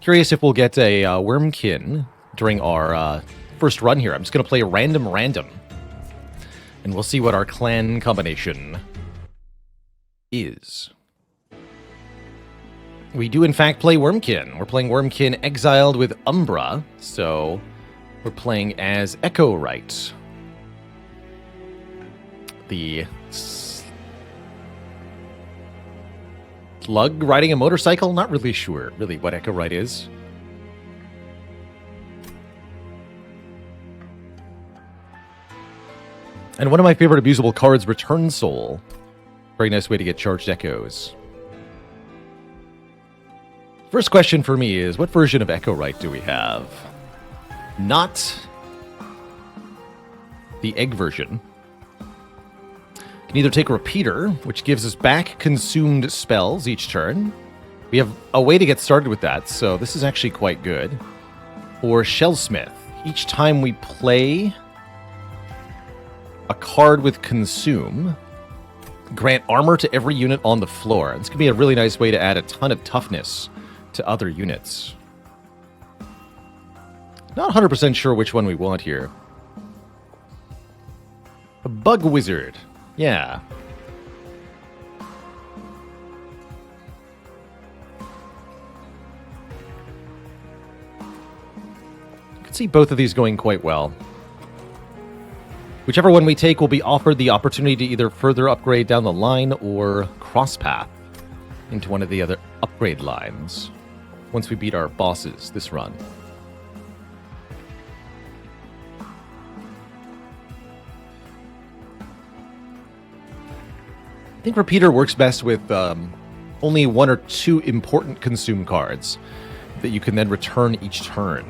Curious if we'll get a Wormkin during our first run here. I'm just going to play random. And we'll see what our clan combination is. We do, in fact, play Wormkin. We're playing Wormkin exiled with Umbra, so we're playing as Echo Right. The slug riding a motorcycle? Not really sure, really, what Echo Right is. And one of my favorite abusable cards, Return Soul. Very nice way to get charged echoes. First question for me is, what version of Echo Right do we have? Not the egg version. Can either take Repeater, which gives us back consumed spells each turn. We have a way to get started with that, so this is actually quite good. Or Shellsmith. Each time we play a card with Consume, grant armor to every unit on the floor. This could be a really nice way to add a ton of toughness to other units. Not 100% sure which one we want here. A Bug Wizard. Yeah. I could see both of these going quite well. Whichever one we take will be offered the opportunity to either further upgrade down the line or cross path into one of the other upgrade lines once we beat our bosses this run. I think Repeater works best with only one or two important consume cards that you can then return each turn.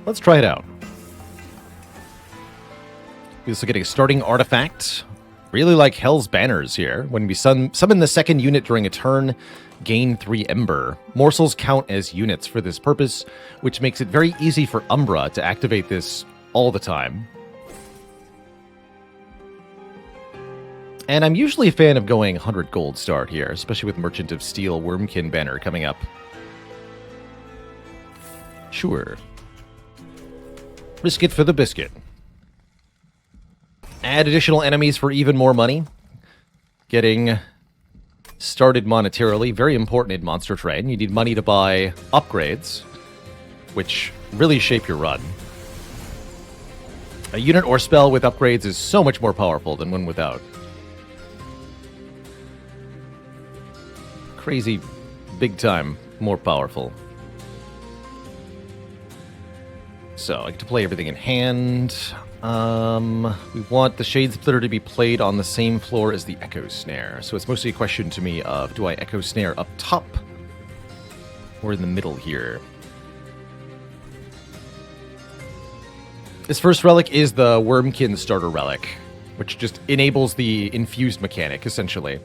Let's try it out. We're also getting a starting artifact. Really like Hell's Banners here. When we summon the second unit during a turn, gain 3 Ember. Morsels count as units for this purpose, which makes it very easy for Umbra to activate this all the time. And I'm usually a fan of going 100 gold start here, especially with Merchant of Steel Wormkin banner coming up. Sure. Risk it for the biscuit. Add additional enemies for even more money. Getting started monetarily. Very important in Monster Train. You need money to buy upgrades, which really shape your run. A unit or spell with upgrades is so much more powerful than one without. Crazy, big time, more powerful. So, I get to play everything in hand. We want the Shade Splitter to be played on the same floor as the Echo Snare. So it's mostly a question to me of, do I Echo Snare up top or in the middle here? This first relic is the Wormkin Starter Relic, which just enables the infused mechanic, essentially.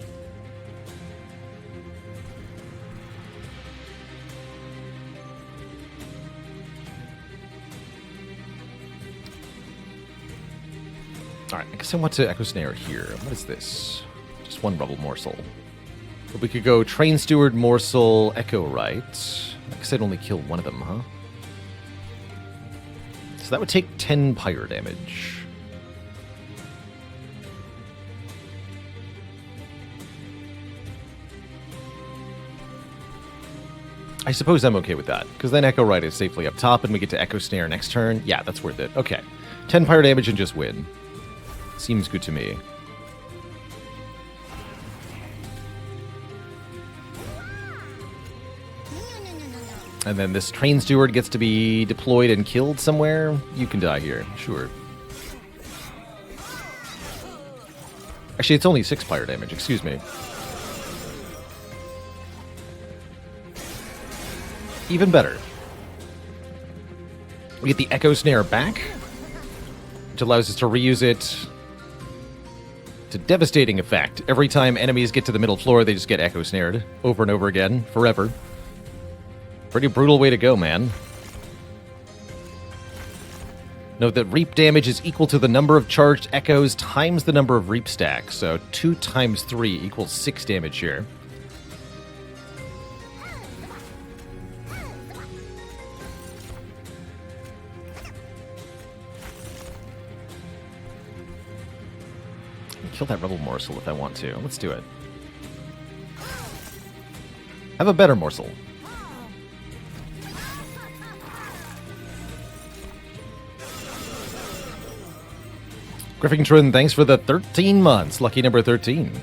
Alright, I guess I want to Echo Snare here. What is this? Just one Rubble Morsel. But we could go Train Steward, Morsel, Echo Right. I guess I'd only kill one of them, huh? So that would take 10 Pyre damage. I suppose I'm okay with that, because then Echo Right is safely up top and we get to Echo Snare next turn. Yeah, that's worth it. Okay. 10 Pyre damage and just win. Seems good to me. And then this Train Steward gets to be deployed and killed somewhere. You can die here, sure. Actually, it's only 6 Pyre damage, excuse me. Even better. We get the Echo Snare back, which allows us to reuse it to devastating effect. Every time enemies get to the middle floor, they just get Echo Snared over and over again, forever. Pretty brutal way to go, man. Note that reap damage is equal to the number of charged echoes times the number of reap stacks. So 2 times 3 equals 6 damage here. Kill that rebel morsel if I want to. Let's do it. Have a better morsel. Griffington, thanks for the 13 months. Lucky number 13.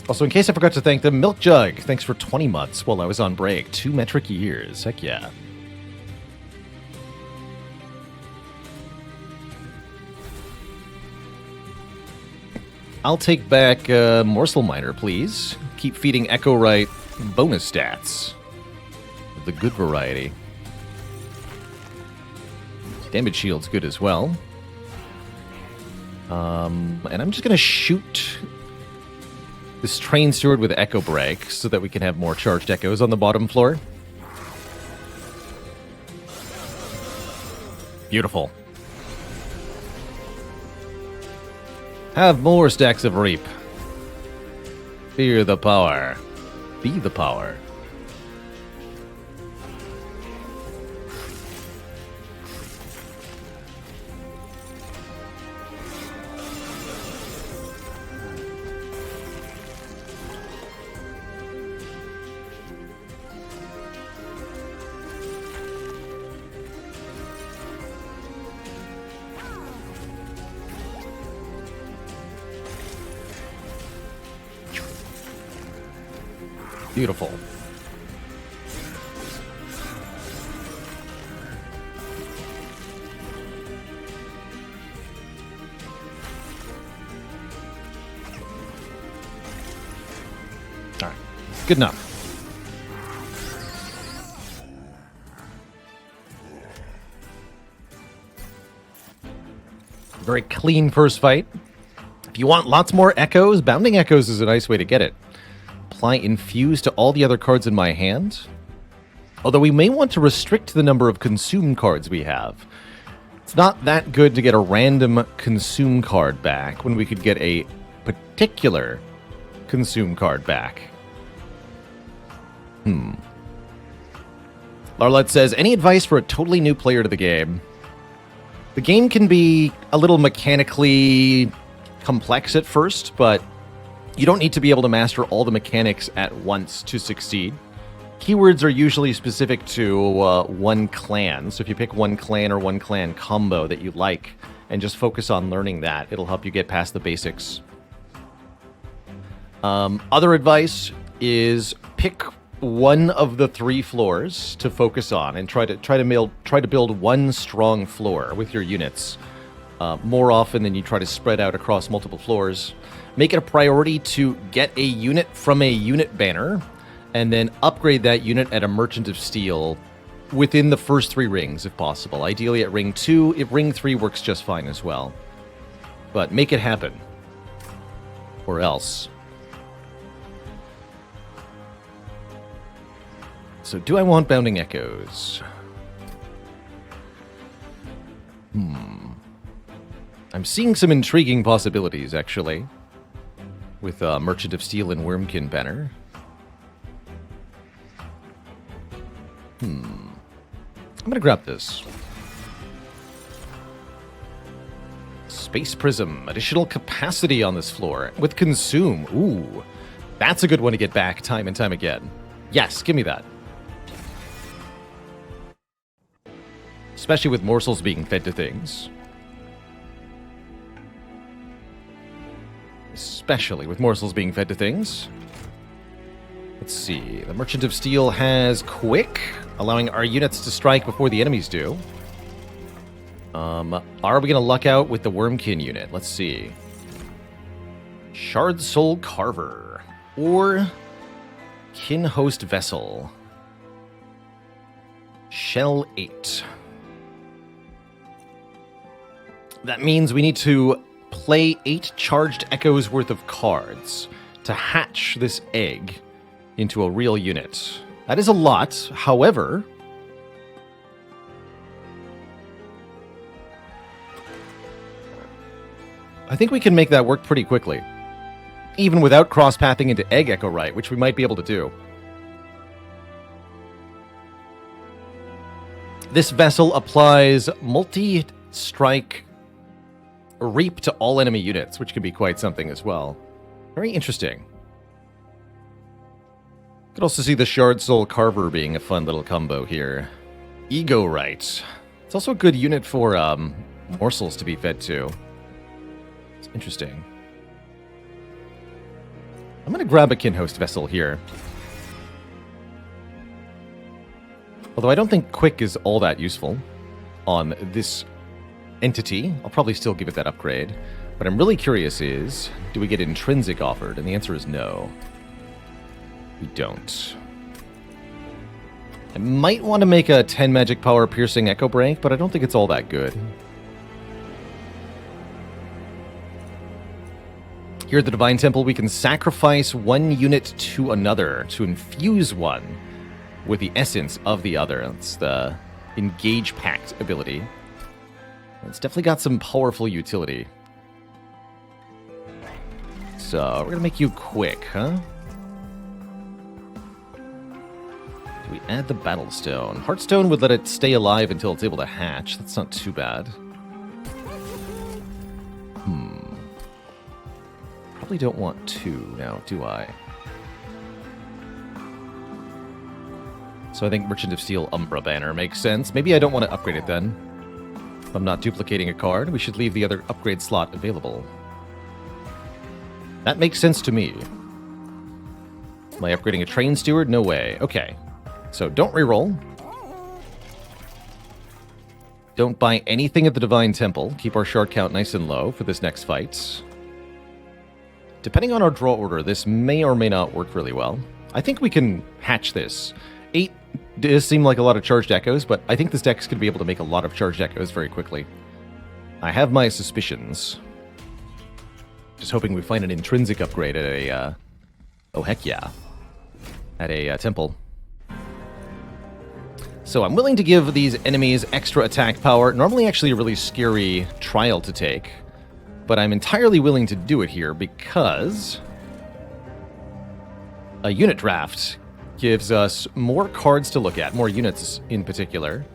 Also, in case I forgot to thank them, Milk Jug, thanks for 20 months while I was on break. 2 metric years. Heck yeah. I'll take back Morsel Miner, please. Keep feeding Echo Right bonus stats. The good variety. Damage shield's good as well. And I'm just going to shoot this Train Steward with Echo Break so that we can have more charged echoes on the bottom floor. Beautiful. Have more stacks of Reap. Fear the power. Be the power. Beautiful. All right. Good enough. Very clean first fight. If you want lots more echoes, Bounding Echoes is a nice way to get it. Apply Infuse to all the other cards in my hand. Although we may want to restrict the number of Consume cards we have. It's not that good to get a random Consume card back when we could get a particular Consume card back. Larlet says, any advice for a totally new player to the game? The game can be a little mechanically complex at first, but you don't need to be able to master all the mechanics at once to succeed. Keywords are usually specific to one clan, so if you pick one clan or one clan combo that you like and just focus on learning that, it'll help you get past the basics. Other advice is pick one of the 3 floors to focus on and try to build one strong floor with your units more often than you try to spread out across multiple floors. Make it a priority to get a unit from a unit banner and then upgrade that unit at a Merchant of Steel within the first 3 rings if possible. Ideally at ring 2, if ring 3 works just fine as well. But make it happen. Or else. So do I want Bounding Echoes? I'm seeing some intriguing possibilities, actually. With Merchant of Steel and Wormkin banner. I'm gonna grab this. Space Prism. Additional capacity on this floor. With Consume. Ooh. That's a good one to get back time and time again. Yes, give me that. Especially with morsels being fed to things. Especially with morsels being fed to things. Let's see. The Merchant of Steel has Quick, allowing our units to strike before the enemies do. Are we going to luck out with the Wormkin unit? Let's see. Shard Soul Carver. Or Kin Host Vessel. Shell 8. That means we need to play 8 charged echoes worth of cards to hatch this egg into a real unit. That is a lot. However, I think we can make that work pretty quickly. Even without cross-pathing into Egg Echo Right, which we might be able to do. This vessel applies multi-strike reap to all enemy units, which could be quite something as well. Very interesting. Could also see the Shard Soul Carver being a fun little combo here. Ego Right. It's also a good unit for morsels to be fed to. It's interesting. I'm going to grab a Kinhost vessel here. Although I don't think Quick is all that useful on this entity. I'll probably still give it that upgrade. What I'm really curious is, do we get Intrinsic offered? And the answer is no. We don't. I might want to make a 10 magic power piercing Echo Break, but I don't think it's all that good. Here at the Divine Temple, we can sacrifice one unit to another to infuse one with the essence of the other. That's the Engage Pact ability. It's definitely got some powerful utility. So, we're going to make you quick, huh? Do we add the Battlestone? Heartstone would let it stay alive until it's able to hatch. That's not too bad. Probably don't want two now, do I? So I think Merchant of Steel Umbra Banner makes sense. Maybe I don't want to upgrade it then. If I'm not duplicating a card, we should leave the other upgrade slot available. That makes sense to me. Am I upgrading a Train Steward? No way. Okay. So don't reroll. Don't buy anything at the Divine Temple. Keep our shard count nice and low for this next fight. Depending on our draw order, this may or may not work really well. I think we can hatch this. 8 does seem like a lot of charged echoes, but I think this deck's going to be able to make a lot of charged echoes very quickly. I have my suspicions. Just hoping we find an intrinsic upgrade at a... oh, heck yeah. At a temple. So I'm willing to give these enemies extra attack power. Normally actually a really scary trial to take. But I'm entirely willing to do it here because a unit draft gives us more cards to look at, more units in particular,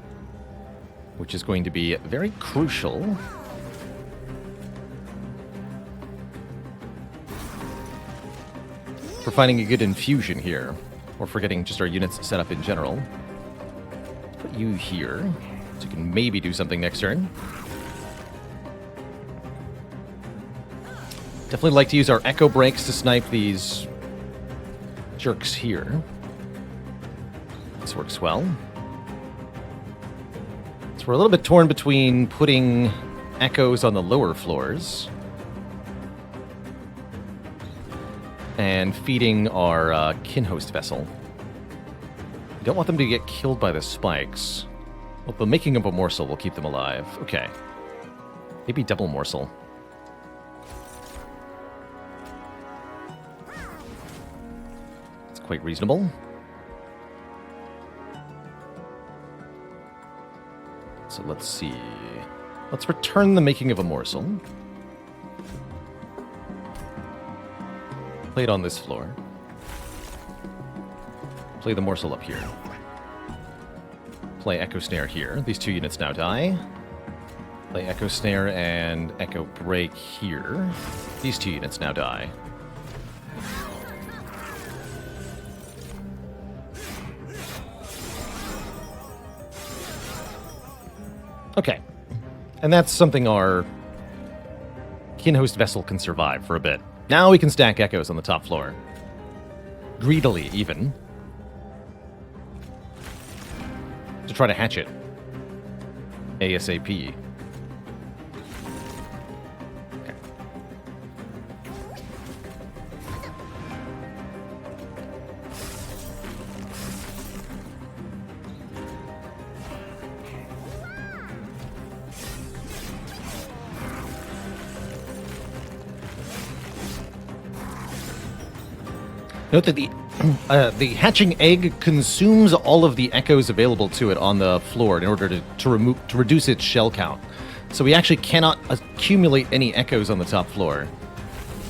which is going to be very crucial. For finding a good infusion here, or for getting just our units set up in general. Put you here, so you can maybe do something next turn. Definitely like to use our Echo Breaks to snipe these jerks here. This works well. So we're a little bit torn between putting echoes on the lower floors and feeding our Kinhost vessel. We don't want them to get killed by the spikes. Well, the making of a morsel will keep them alive. Okay. Maybe double morsel. Quite reasonable. So let's see. Let's return the making of a morsel. Play it on this floor. Play the morsel up here. Play Echo Snare here. These two units now die. Play Echo Snare and Echo Break here. These two units now die. Okay. And that's something our Kinhost vessel can survive for a bit. Now we can stack echoes on the top floor. Greedily, even. To try to hatch it. ASAP. Okay. Note that the the hatching egg consumes all of the echoes available to it on the floor in order to reduce its shell count. So we actually cannot accumulate any echoes on the top floor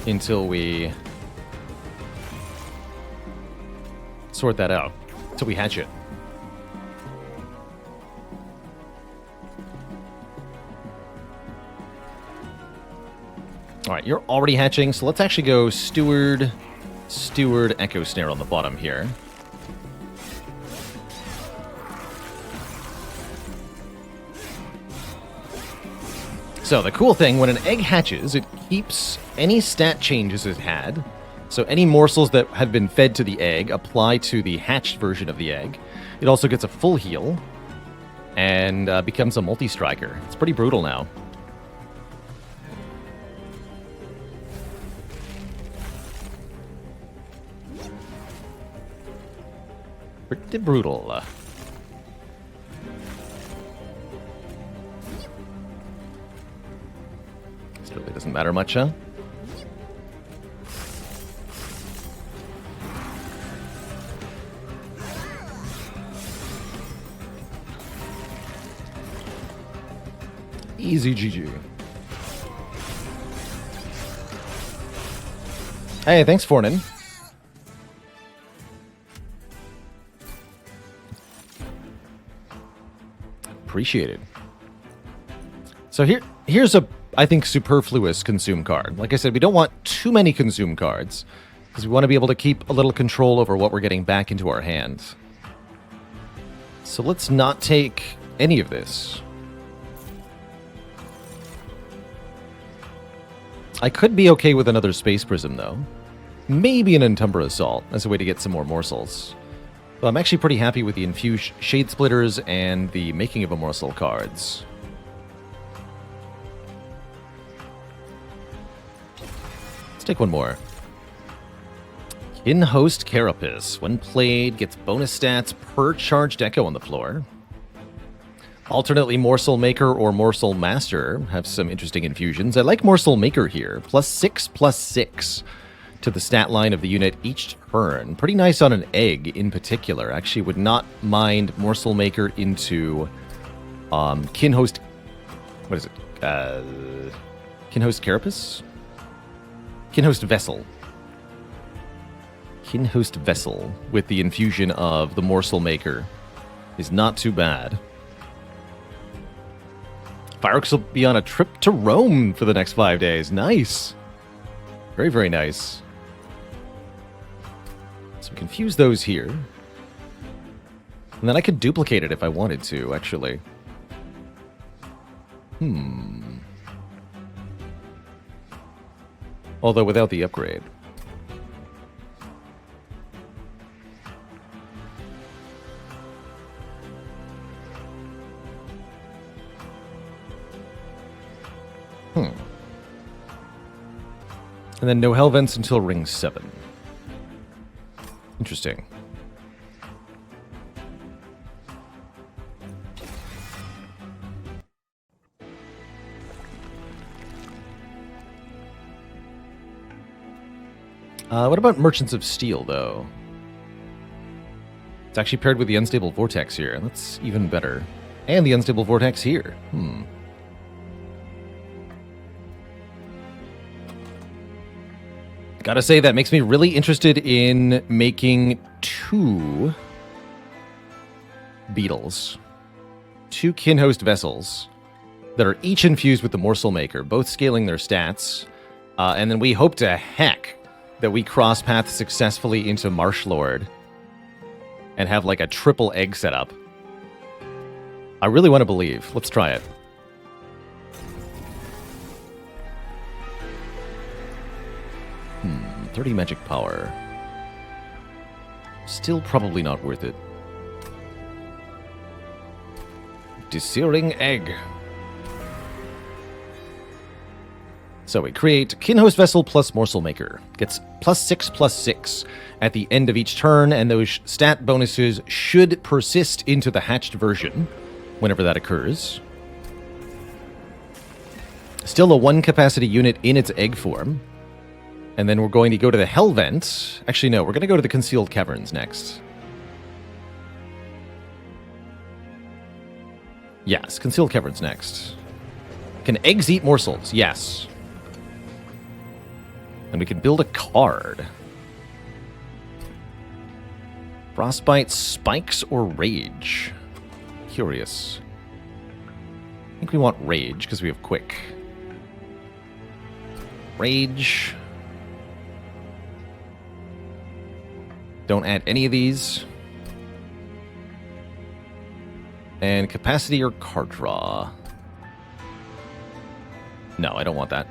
until we sort that out. Until we hatch it. All right, you're already hatching, so let's actually go Steward, Echo Snare on the bottom here. So the cool thing, when an egg hatches, it keeps any stat changes it had. So any morsels that have been fed to the egg apply to the hatched version of the egg. It also gets a full heal and becomes a multi-striker. It's pretty brutal now. Pretty brutal. This really doesn't matter much, huh? Easy GG. Hey, thanks, Fornin. Appreciated. So here's a, I think, superfluous consume card. Like I said, we don't want too many consume cards because we want to be able to keep a little control over what we're getting back into our hands. So let's not take any of this. I could be okay with another Space Prism, though. Maybe an Entumbra Assault as a way to get some more morsels. But I'm actually pretty happy with the Infused Shade Splitters and the Making of a Morsel cards. Let's take one more. In-Host Carapace. When played, gets bonus stats per charged echo on the floor. Alternately, Morsel Maker or Morsel Master have some interesting infusions. I like Morsel Maker here. +6/+6 to the stat line of the unit each turn. Pretty nice on an egg in particular. Actually would not mind Morsel Maker into Kinhost... What is it? Kinhost Carapace? Kinhost Vessel. Kinhost Vessel with the infusion of the Morsel Maker is not too bad. Fireworks will be on a trip to Rome for the next 5 days. Nice. Very, very nice. So we can fuse those here. And then I could duplicate it if I wanted to, actually. Although without the upgrade. And then no Hell Vents until Ring 7. Interesting. What about Merchants of Steel, though? It's actually paired with the Unstable Vortex here. That's even better. And the Unstable Vortex here. Gotta say, that makes me really interested in making 2 beetles. 2 Kinhost Vessels that are each infused with the Morsel Maker, both scaling their stats. And then we hope to heck that we cross path successfully into Baalorlord and have like a triple egg setup. I really want to believe. Let's try it. 30 magic power. Still probably not worth it. Desearing Egg. So we create Kinhost Vessel plus Morsel Maker. Gets +6/+6 at the end of each turn, and those stat bonuses should persist into the hatched version whenever that occurs. Still a 1 capacity unit in its egg form. And then we're going to go to the Hell Vent. Actually, no, we're going to go to the Concealed Caverns next. Yes, Concealed Caverns next. Can eggs eat morsels? Yes. And we can build a card. Frostbite, Spikes, or Rage? Curious. I think we want Rage, because we have Quick. Rage. Don't add any of these. And Capacity or Card Draw. No, I don't want that.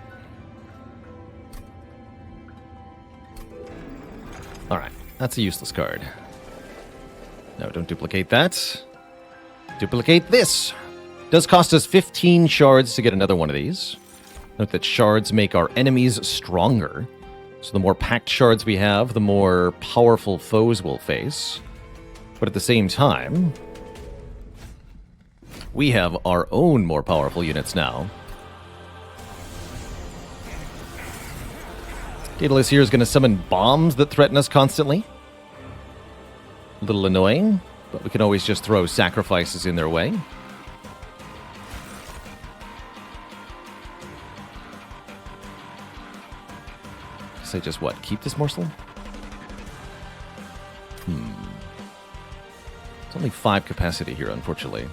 Alright, that's a useless card. No, don't duplicate that. Duplicate this. Does cost us 15 shards to get another one of these. Note that shards make our enemies stronger. So the more packed shards we have, the more powerful foes we'll face. But at the same time, we have our own more powerful units now. Daedalus here is going to summon bombs that threaten us constantly. A little annoying, but we can always just throw sacrifices in their way. Say just what? Keep this morsel? It's only 5 capacity here, unfortunately.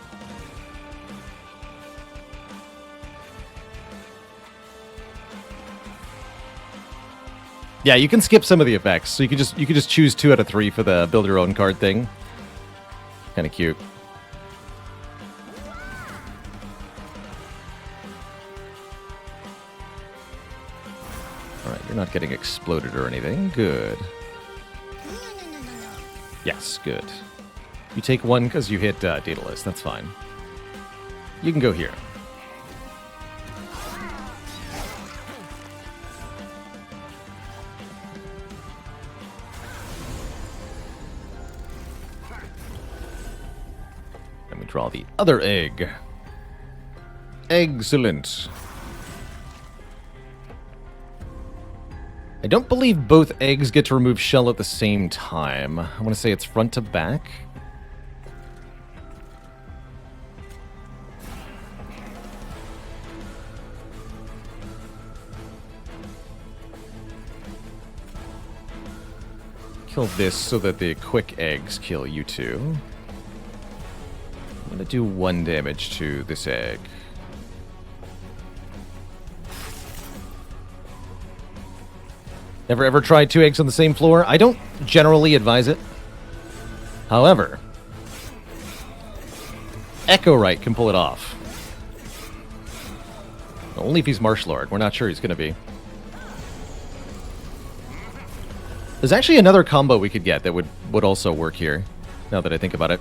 Yeah, you can skip some of the effects, so you could just choose 2 out of 3 for the build your own card thing. Kind of cute. All right, you're not getting exploded or anything. Good. Yes, good. You take 1 because you hit Daedalus. That's fine. You can go here. Draw the other egg. Excellent. I don't believe both eggs get to remove shell at the same time. I want to say it's front to back. Kill this so that the quick eggs kill you two. I'm going to do 1 damage to this egg. Ever tried 2 eggs on the same floor? I don't generally advise it. However, Echo Right can pull it off. Only if he's Baalorlord. We're not sure he's going to be. There's actually another combo we could get that would also work here, now that I think about it.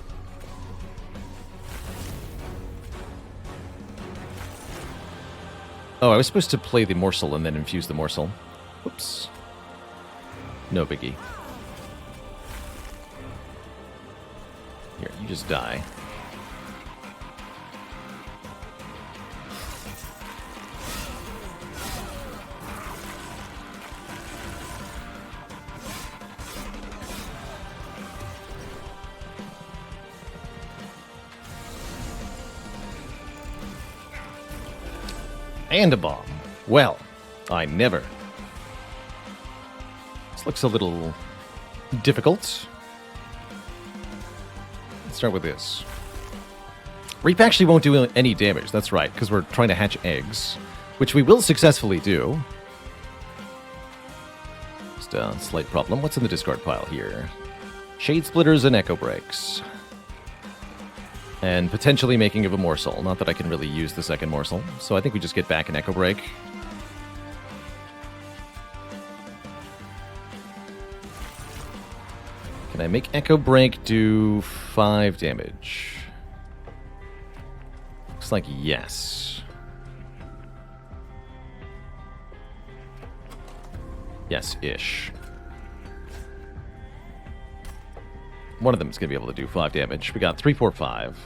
Oh, I was supposed to play the morsel and then infuse the morsel. Oops. No biggie. Here, you just die. And a bomb. Well, I never. This looks a little difficult. Let's start with this. Reap actually won't do any damage, that's right, because we're trying to hatch eggs, which we will successfully do. Just a slight problem. What's in the discard pile here? Shade Splitters and Echo Breaks. And potentially making of a morsel. Not that I can really use the second morsel. So I think we just get back an Echo Break. Can I make Echo Break do 5 damage? Looks like yes. Yes-ish. One of them is going to be able to do 5 damage. We got 3, 4, 5.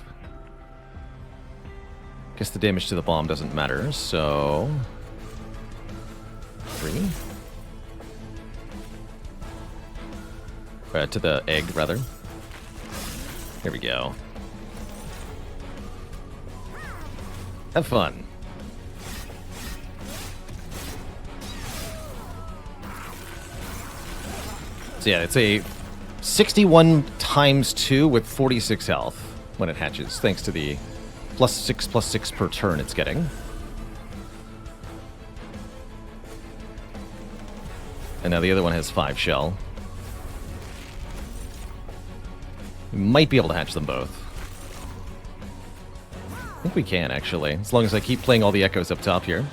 Guess the damage to the bomb doesn't matter, so... 3. To the egg, rather. Here we go. Have fun. So yeah, it's a 61 times 2 with 46 health when it hatches, thanks to the +6/+6 per turn it's getting. And now the other one has 5 shell. We might be able to hatch them both. I think we can, actually, as long as I keep playing all the echoes up top here.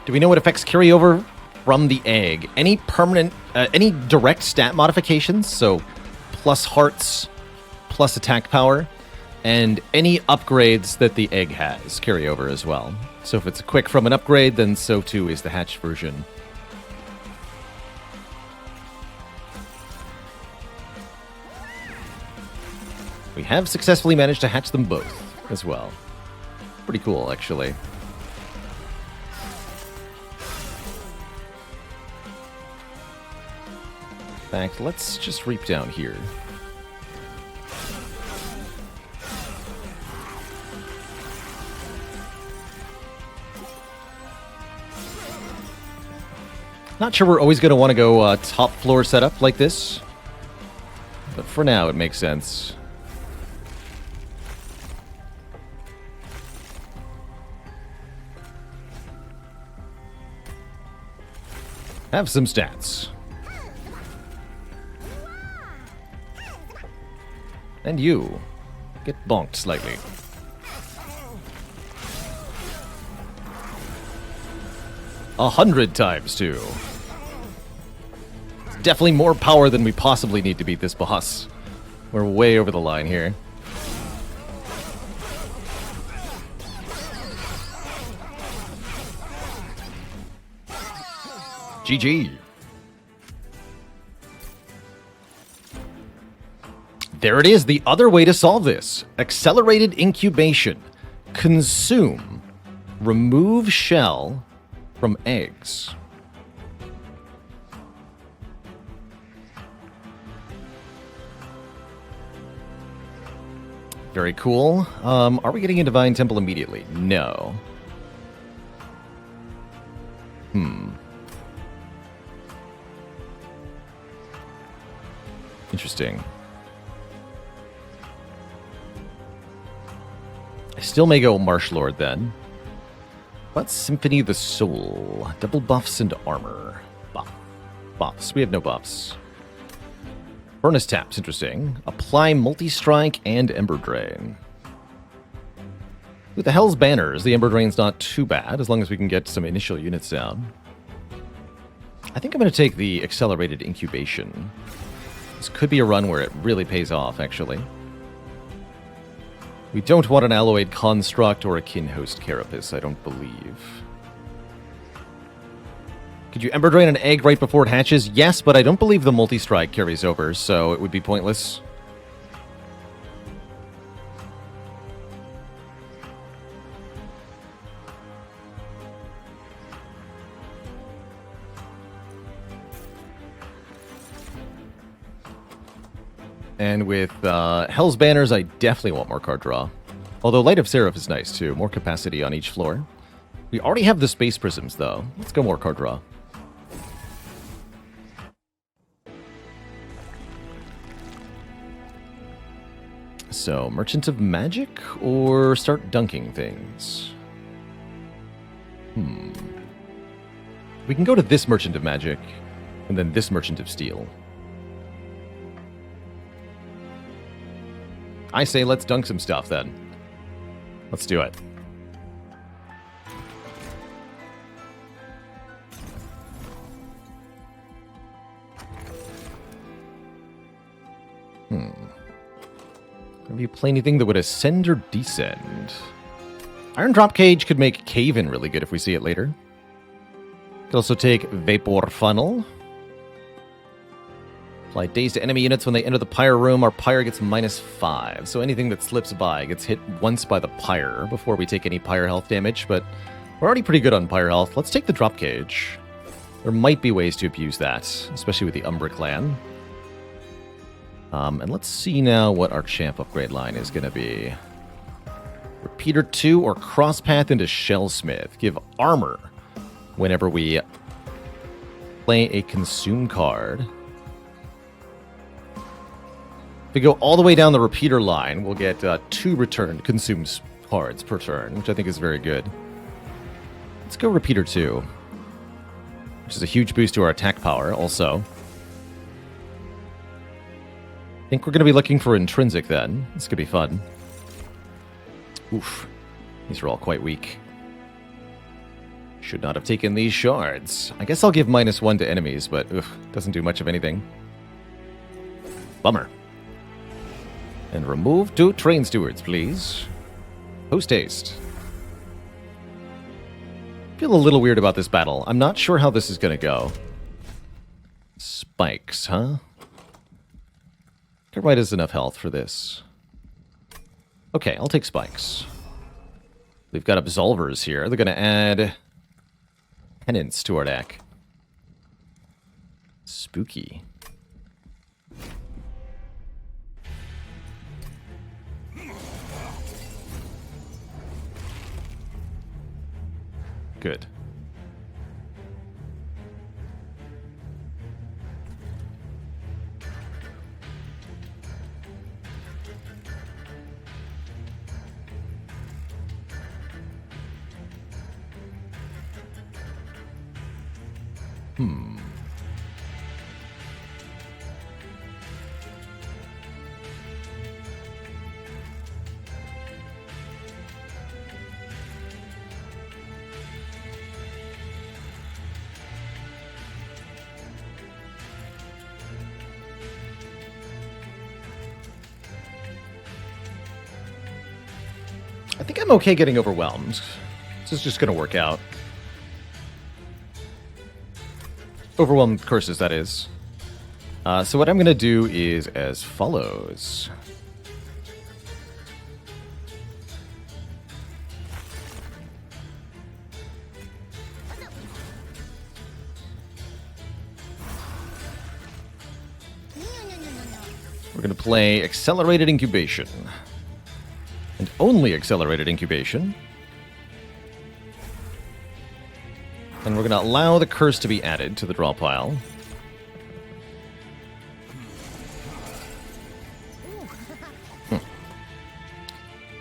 Do we know what effects carry over from the egg? Any permanent, any direct stat modifications? So, plus hearts, plus attack power, and any upgrades that the egg has carry over as well. So if it's quick from an upgrade, then so too is the hatched version. We have successfully managed to hatch them both as well. Pretty cool, actually. In fact, let's just reap down here. Not sure we're always going to want to go top floor setup like this, but for now it makes sense. Have some stats. And you get bonked slightly. A 100 times 2. It's definitely more power than we possibly need to beat this boss. We're way over the line here. GG. There it is, the other way to solve this. Accelerated incubation. Consume. Remove shell from eggs. Very cool. Are we getting a Divine Temple immediately? No. Interesting. I still may go Baalorlord then. But Symphony of the Soul. Double buffs and armor. Buffs. We have no buffs. Furnace Taps, interesting. Apply Multi-Strike and Ember Drain. With the Hell's Banners, the Ember Drain's not too bad, as long as we can get some initial units down. I think I'm going to take the Accelerated Incubation. This could be a run where it really pays off, actually. We don't want an Alloyed Construct or a Kinhost Carapace, I don't believe. Could you Ember Drain an egg right before it hatches? Yes, but I don't believe the Multi-Strike carries over, so it would be pointless. And with Hell's Banners, I definitely want more card draw. Although Light of Seraph is nice, too. More capacity on each floor. We already have the Space Prisms, though. Let's go more card draw. So, Merchant of Magic, or start dunking things? We can go to this Merchant of Magic, and then this Merchant of Steel. I say let's dunk some stuff, then. Let's do it. Have you play anything that would ascend or descend? Iron Drop Cage could make Cave-In really good if we see it later. Could also take Vapor Funnel. Apply daze to enemy units when they enter the pyre room. Our pyre gets -5. So anything that slips by gets hit once by the pyre before we take any pyre health damage, but we're already pretty good on pyre health. Let's take the drop cage. There might be ways to abuse that, especially with the Umbra clan. And let's see now what our champ upgrade line is going to be. Repeater 2 or Crosspath into Shellsmith. Give armor whenever we play a consume card. If we go all the way down the repeater line, we'll get 2 returned consume cards per turn, which I think is very good. Let's go repeater 2, which is a huge boost to our attack power also. I think we're going to be looking for intrinsic then. This could be fun. Oof. These are all quite weak. Should not have taken these shards. I guess I'll give -1 to enemies, but doesn't do much of anything. Bummer. And remove 2 train stewards, please. Post haste. Feel a little weird about this battle. I'm not sure how this is going to go. Spikes, huh? Why does enough health for this? Okay, I'll take spikes. We've got absolvers here. They're going to add penance to our deck. Spooky. Good. I think I'm okay getting overwhelmed. This is just going to work out. Overwhelmed curses, that is. So what I'm going to do is as follows. We're going to play Accelerated Incubation. And only Accelerated Incubation. And we're going to allow the curse to be added to the draw pile.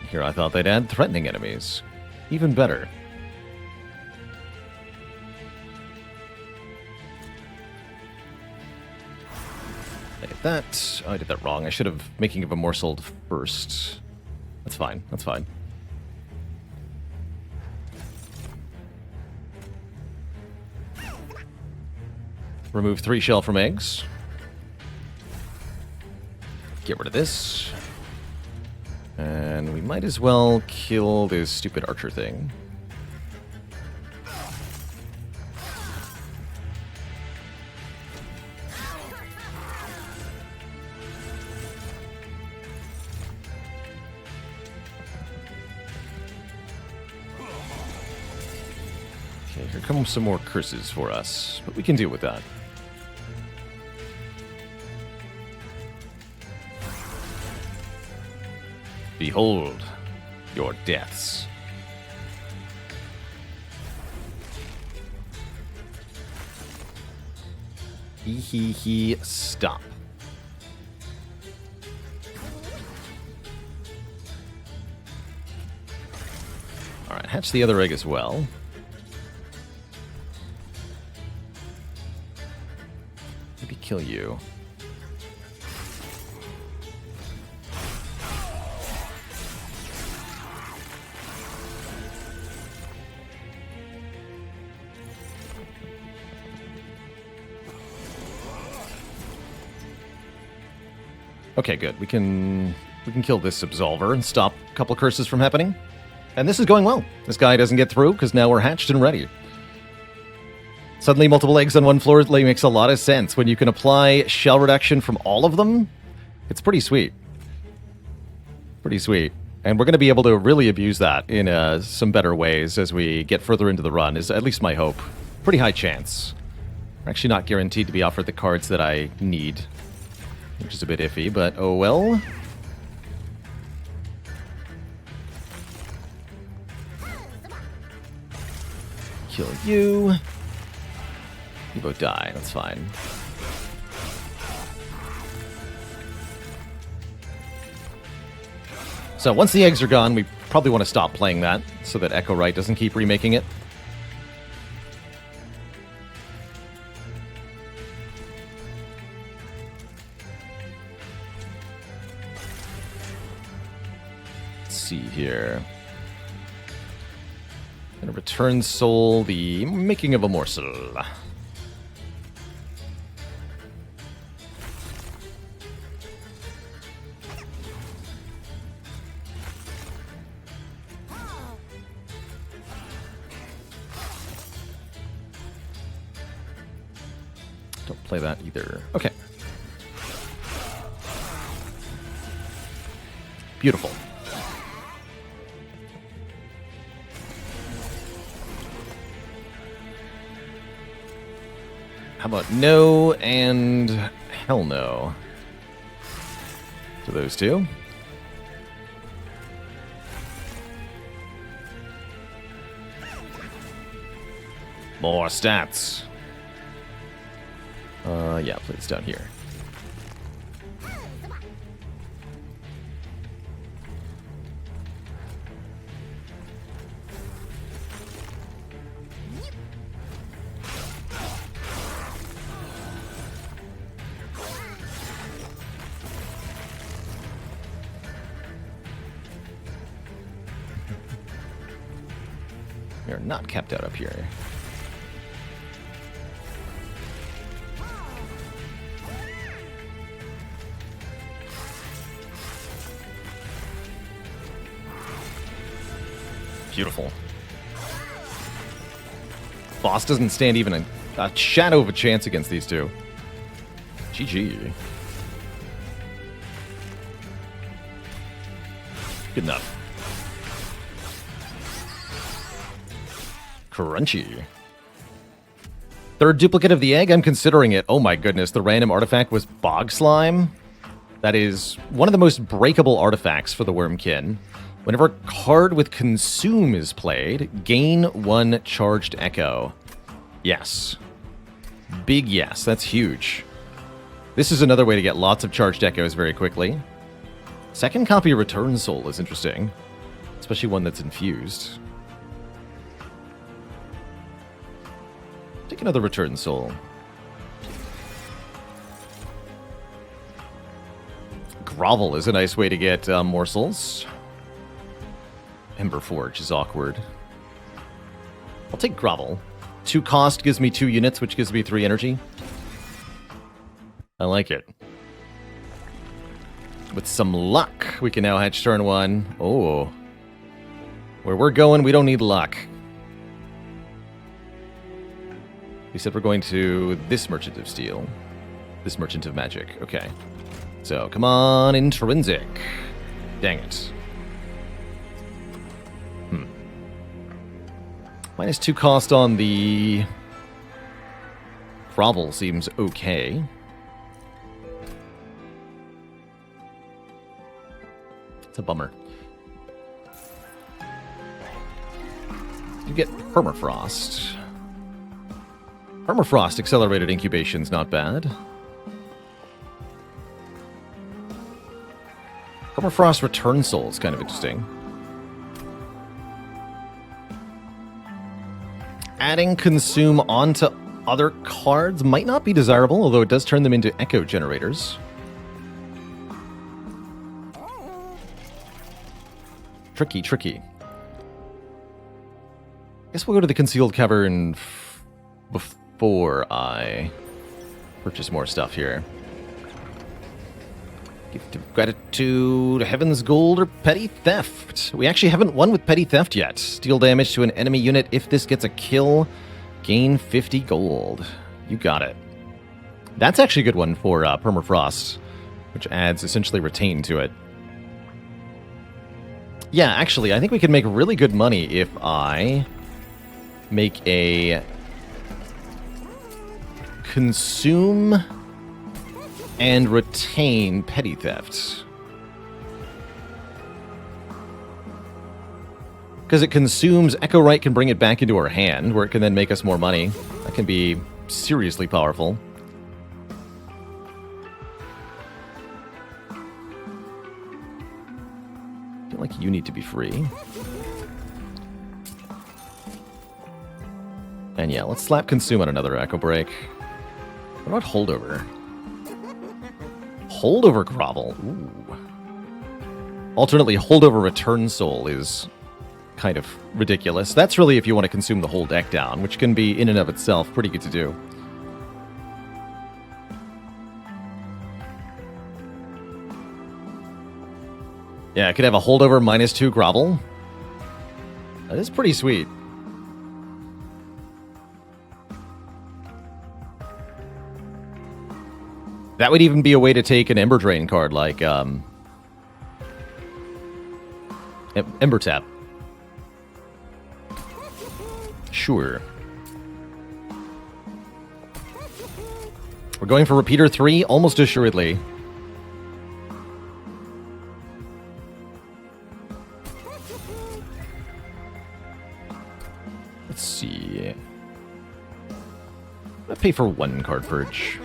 Here I thought they'd add threatening enemies. Even better. Look at that. Oh, I did that wrong. I should have making of a morsel first. That's fine. That's fine. Remove 3 shell from eggs. Get rid of this. And we might as well kill this stupid archer thing. Okay, here come some more curses for us, but we can deal with that. Behold your deaths. He, stop. Alright, hatch the other egg as well. Maybe kill you. Okay, good. We can kill this absolver and stop a couple of curses from happening. And this is going well. This guy doesn't get through because now we're hatched and ready. Suddenly multiple eggs on one floor makes a lot of sense. When you can apply shell reduction from all of them, it's pretty sweet. Pretty sweet. And we're going to be able to really abuse that in some better ways as we get further into the run, is at least my hope. Pretty high chance. We're actually not guaranteed to be offered the cards that I need, which is a bit iffy, but oh well. Kill you. You both die, that's fine. So once the eggs are gone, we probably want to stop playing that so that Echo Right doesn't keep remaking it. Let's see here. Gonna return soul the making of a morsel. Don't play that either. Okay. Beautiful. How about no and hell no to those two? More stats. Yeah, please down here. We are not capped out up here. Beautiful. Boss doesn't stand even a shadow of a chance against these two. GG. Good enough. Crunchy. Third duplicate of the egg? I'm considering it. Oh my goodness, the random artifact was Bog Slime. That is one of the most breakable artifacts for the Wormkin. Whenever a card with Consume is played, gain 1 charged Echo. Yes. Big yes, that's huge. This is another way to get lots of charged Echoes very quickly. Second copy of Return Soul is interesting, especially one that's infused. Take another Return Soul. Grovel is a nice way to get morsels. Ember Forge is awkward. I'll take Grovel. 2 cost gives me 2 units, which gives me 3 energy. I like it. With some luck, we can now hatch turn 1. Oh. Where we're going, we don't need luck. We said we're going to this Merchant of Steel. This Merchant of Magic. Okay. So, come on, Intrinsic. Dang it. Minus 2 cost on the Grovel seems okay. It's a bummer. You get Permafrost. Permafrost accelerated incubation's not bad. Permafrost Return Soul is kind of interesting. Adding Consume onto other cards might not be desirable, although it does turn them into Echo generators. Tricky, tricky. Guess we'll go to the Concealed Cavern before I purchase more stuff here. Gift of Gratitude, Heaven's Gold, or Petty Theft. We actually haven't won with Petty Theft yet. Deal damage to an enemy unit if this gets a kill. Gain 50 gold. You got it. That's actually a good one for Permafrost, which adds essentially Retain to it. Yeah, actually, I think we could make really good money if I make a Consume and Retain Petty Theft. Because it consumes, Echo Right can bring it back into our hand, where it can then make us more money. That can be seriously powerful. I feel like you need to be free. And yeah, let's slap Consume on another Echo Break. What about Holdover? Holdover Grovel. Ooh. Alternately, Holdover Return Soul is kind of ridiculous. That's really if you want to consume the whole deck down, which can be, in and of itself, pretty good to do. Yeah, I could have a Holdover -2 Grovel. That is pretty sweet. That would even be a way to take an Ember Drain card like Ember Tap. Sure. We're going for Repeater 3, almost assuredly. Let's see. I'm gonna pay for 1 card purge.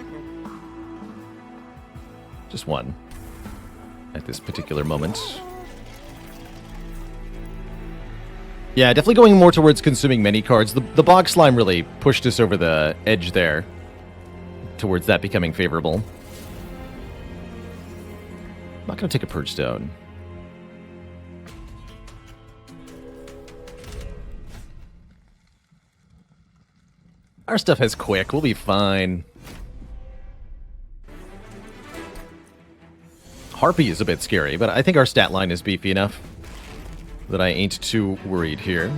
Just 1. At this particular moment. Yeah, definitely going more towards consuming many cards. The Bog Slime really pushed us over the edge there. Towards that becoming favorable. I'm not going to take a Purge Stone. Our stuff has Quick. We'll be fine. Harpy is a bit scary, but I think our stat line is beefy enough that I ain't too worried here.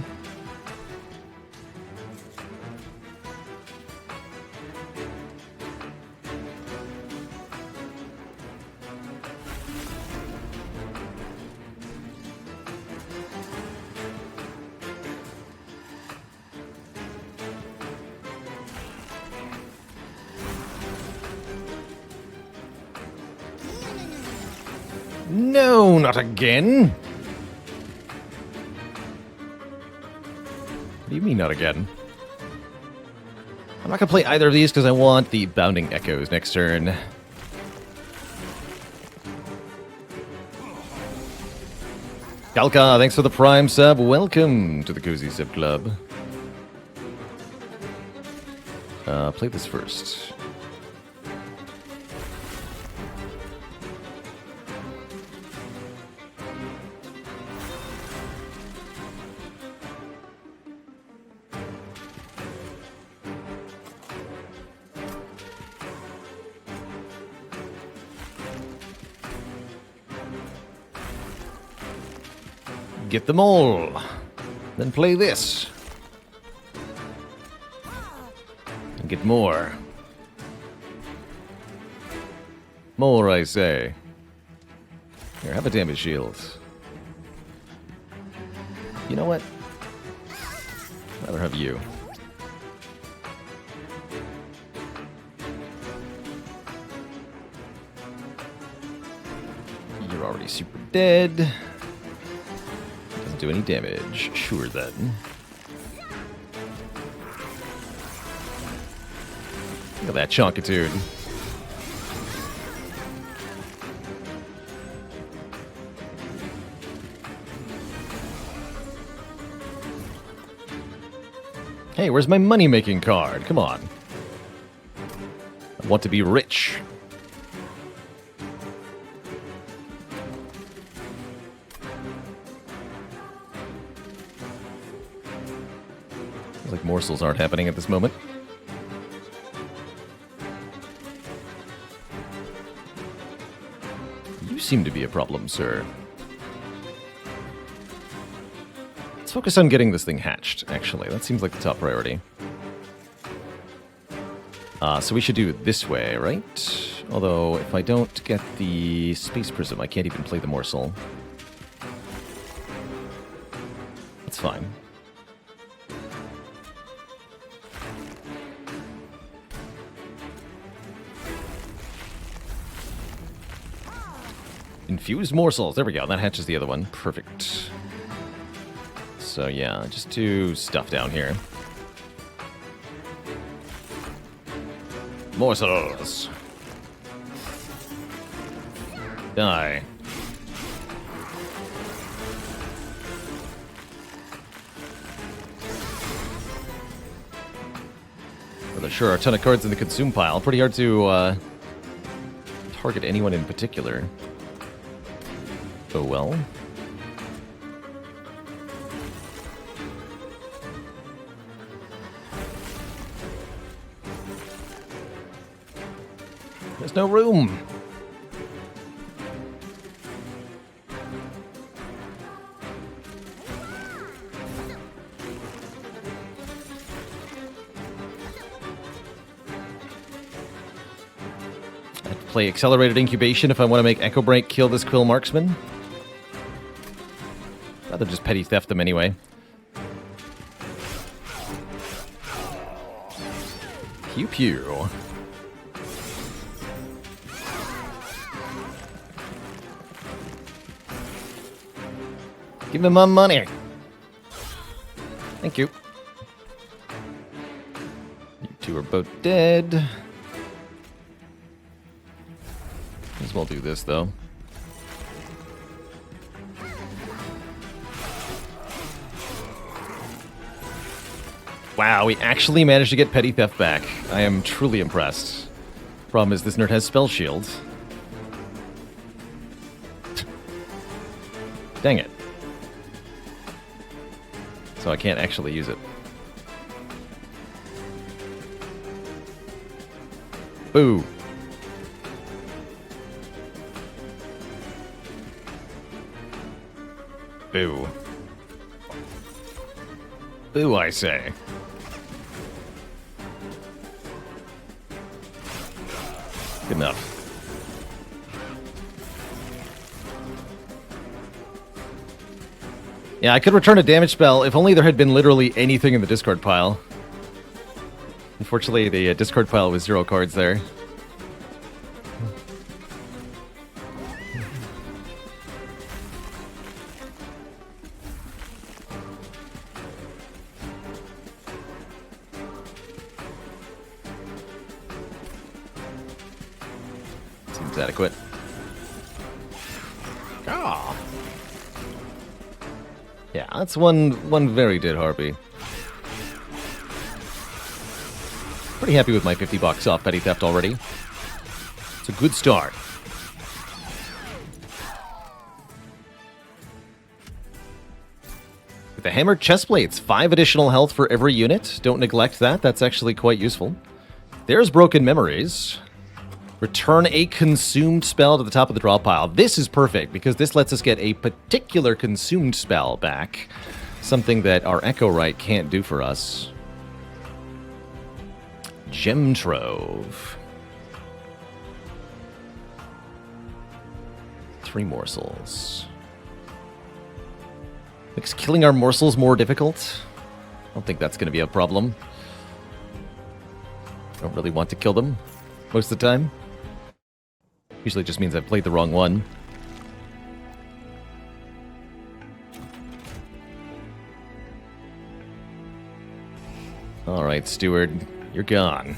No, not again. What do you mean, not again? I'm not going to play either of these because I want the Bounding Echoes next turn. Kalka, thanks for the Prime sub. Welcome to the Cozy Sub Club. Play this first. Get them all. Then play this. And get more. More, I say. Here, have a damage shield. You know what? I'd rather have you. You're already super dead. Do any damage. Sure, then. Look at that chonkitude. Hey, where's my money-making card? Come on. I want to be rich. Like morsels aren't happening at this moment. You seem to be a problem, sir. Let's focus on getting this thing hatched, actually. That seems like the top priority. So we should do it this way, right? Although, if I don't get the Space Prism, I can't even play the morsel. That's fine. Infused morsels. There we go. That hatches the other one. Perfect. So yeah, just do stuff down here. Morsels. Die. Well, there sure are a ton of cards in the consume pile. Pretty hard to target anyone in particular. Oh well. There's no room. I have to play accelerated incubation if I want to make Echo Break kill this Quill Marksman. Rather just petty theft them anyway. Pew pew. Give me my money. Thank you. You two are both dead. Might as well do this, though. Wow, we actually managed to get Petty Theft back. I am truly impressed. Problem is, this nerd has Spell Shield. Dang it. So I can't actually use it. Boo. Boo. Boo, I say. Good enough. Yeah, I could return a damage spell if only there had been literally anything in the discard pile. Unfortunately, the discard pile was 0 cards there. Seems adequate. Ah. Yeah, that's one very dead harpy. Pretty happy with my 50 bucks off Petty Theft already. It's a good start. With the hammered chest plates, 5 additional health for every unit. Don't neglect that. That's actually quite useful. There's Broken Memories. Return a consumed spell to the top of the draw pile. This is perfect because this lets us get a particular consumed spell back. Something that our Echo Right can't do for us. Gem Trove. 3 morsels. Makes killing our morsels more difficult. I don't think that's going to be a problem. I don't really want to kill them most of the time. Usually just means I've played the wrong one. Alright, Steward, you're gone.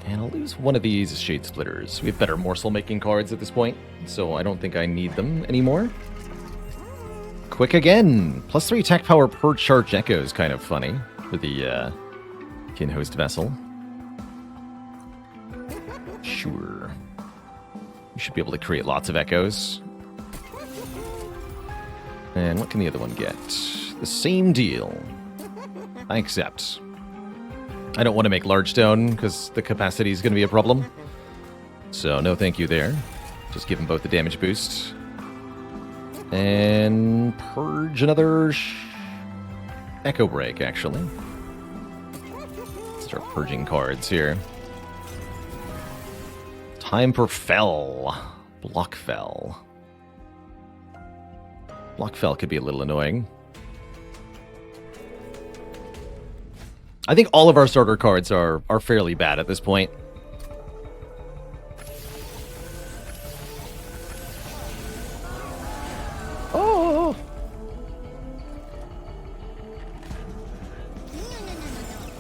And I'll lose one of these Shade Splitters. We have better morsel-making cards at this point, so I don't think I need them anymore. Quick again! +3 attack power per charge echo is kind of funny for the Kin Host Vessel. Sure. You should be able to create lots of echoes. And what can the other one get? The same deal. I accept. I don't want to make large stone because the capacity is going to be a problem. So no thank you there. Just give them both the damage boost. And purge another Echo Break, actually. Start purging cards here. Time for Fell. Block Fell. Block Fell could be a little annoying. I think all of our starter cards are fairly bad at this point. Oh!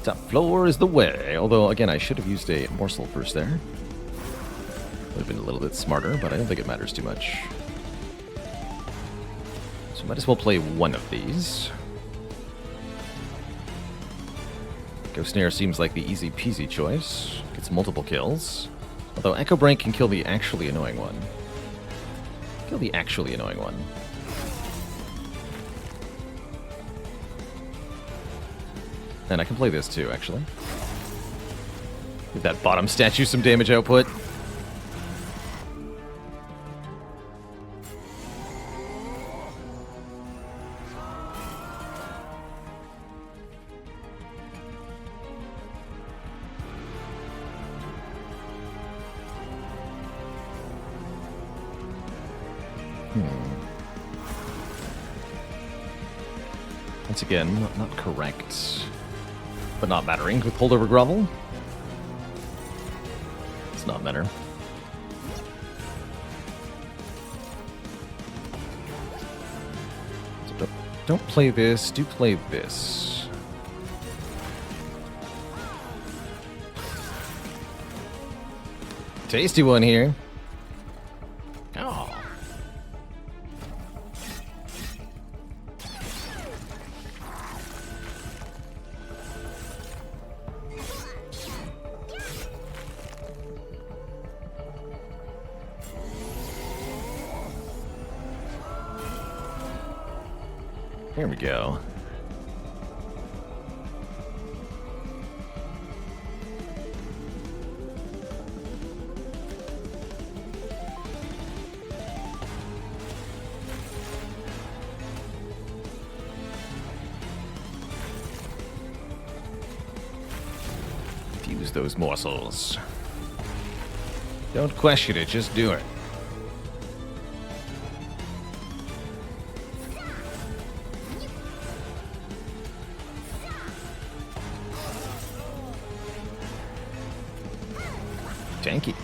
Top floor is the way. Although, again, I should have used a morsel first there. Would have been a little bit smarter, but I don't think it matters too much. So might as well play one of these. Ghost Snare seems like the easy peasy choice. Gets multiple kills. Although Echo Break can kill the actually annoying one. Kill the actually annoying one. And I can play this too, actually. Give that bottom statue some damage output. Once again, not correct, but not mattering with Holdover Grovel. It's not matter. So don't play this, do play this. Tasty one here. Oh. There we go. Use those morsels. Don't question it, just do it. Janky.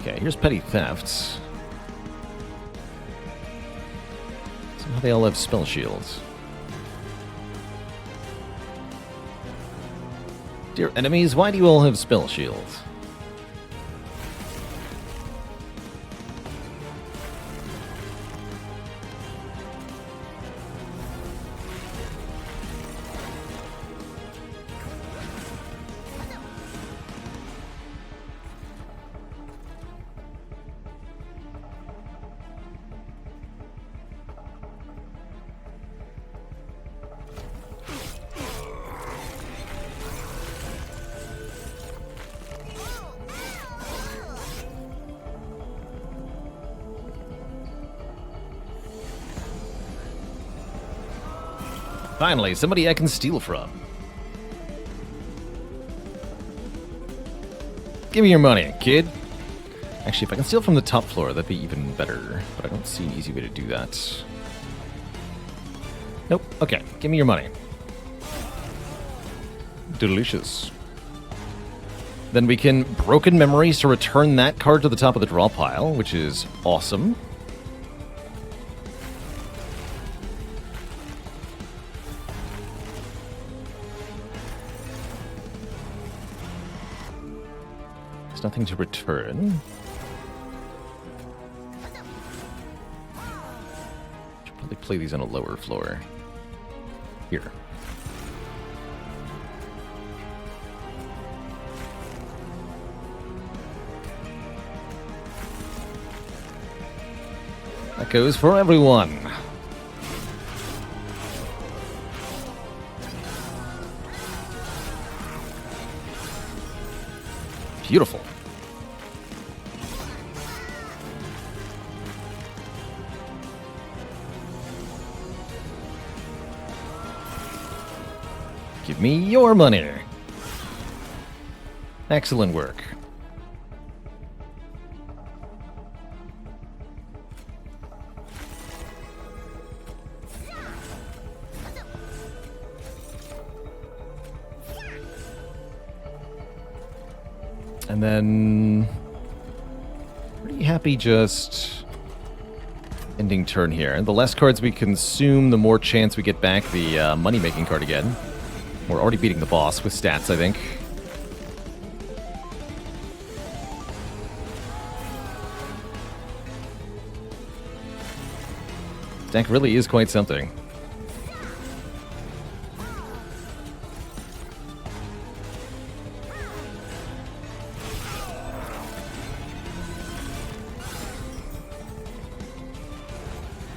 Okay, here's Petty Thefts. Somehow they all have spell shields. Dear enemies, why do you all have spell shields? Finally, somebody I can steal from. Give me your money, kid. Actually, if I can steal from the top floor, that'd be even better. But I don't see an easy way to do that. Nope. Okay, give me your money. Delicious. Then we can Broken Memories to return that card to the top of the draw pile, which is awesome. There's nothing to return. Should probably play these on a lower floor. Here. That goes for everyone. Beautiful. Give me your money. Excellent work. And then pretty happy just ending turn here. And the less cards we consume, the more chance we get back the money-making card again. We're already beating the boss with stats, I think. Deck really is quite something.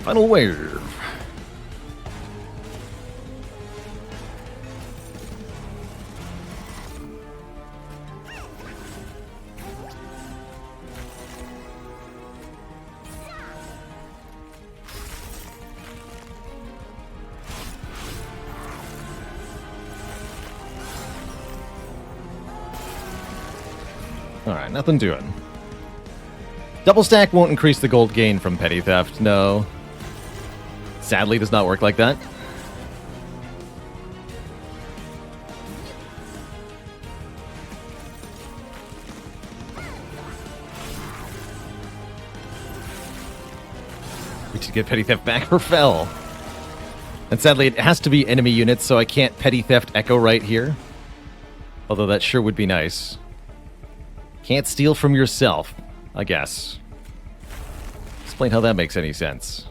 Final wave. Alright, nothing doing. Double stack won't increase the gold gain from petty theft, no. Sadly, does not work like that. We should get petty theft back or fell. And sadly, it has to be enemy units, so I can't petty theft echo right here. Although that sure would be nice. Can't steal from yourself, I guess. Explain how that makes any sense.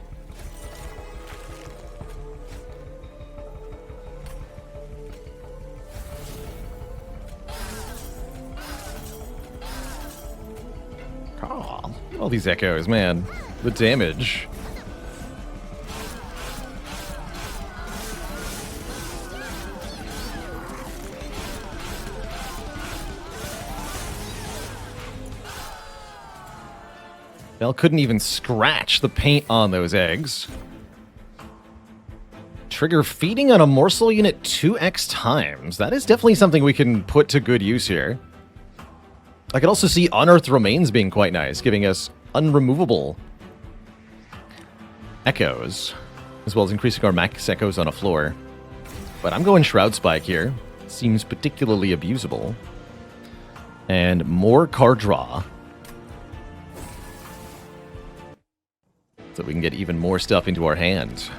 Oh, all these echoes, man. The damage. Bell couldn't even scratch the paint on those eggs. Trigger feeding on a morsel unit 2x times. That is definitely something we can put to good use here. I could also see Unearthed Remains being quite nice, giving us unremovable echoes, as well as increasing our max echoes on a floor. But I'm going Shroud Spike here. Seems particularly abusable. And more card draw. So we can get even more stuff into our hand.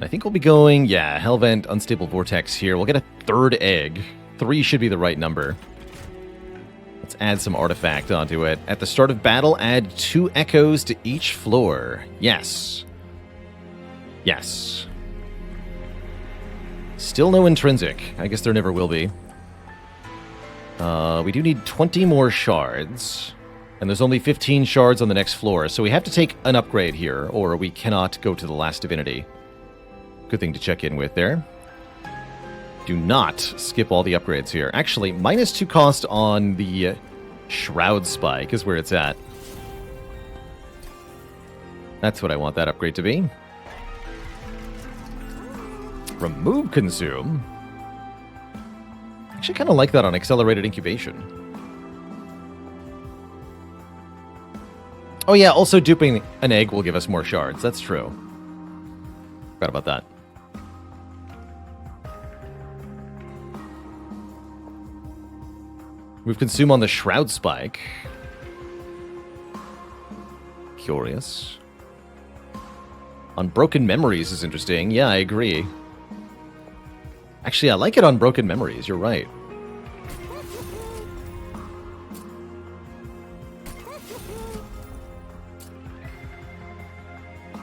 I think we'll be going, yeah, Hellvent, Unstable Vortex here. We'll get a third egg. 3 should be the right number. Let's add some artifact onto it. At the start of battle, add 2 echoes to each floor. Yes. Yes. Still no intrinsic. I guess there never will be. We do need 20 more shards. And there's only 15 shards on the next floor, so we have to take an upgrade here, or we cannot go to the last divinity. Good thing to check in with there. Do not skip all the upgrades here. Actually, -2 cost on the Shroud Spike is where it's at. That's what I want that upgrade to be. Remove Consume. Actually kind of like that on Accelerated Incubation. Oh yeah, also duping an egg will give us more shards. That's true. Forgot about that. We've consumed on the Shroud Spike. Curious. On Broken Memories is interesting. Yeah, I agree. Actually, I like it on Broken Memories. You're right.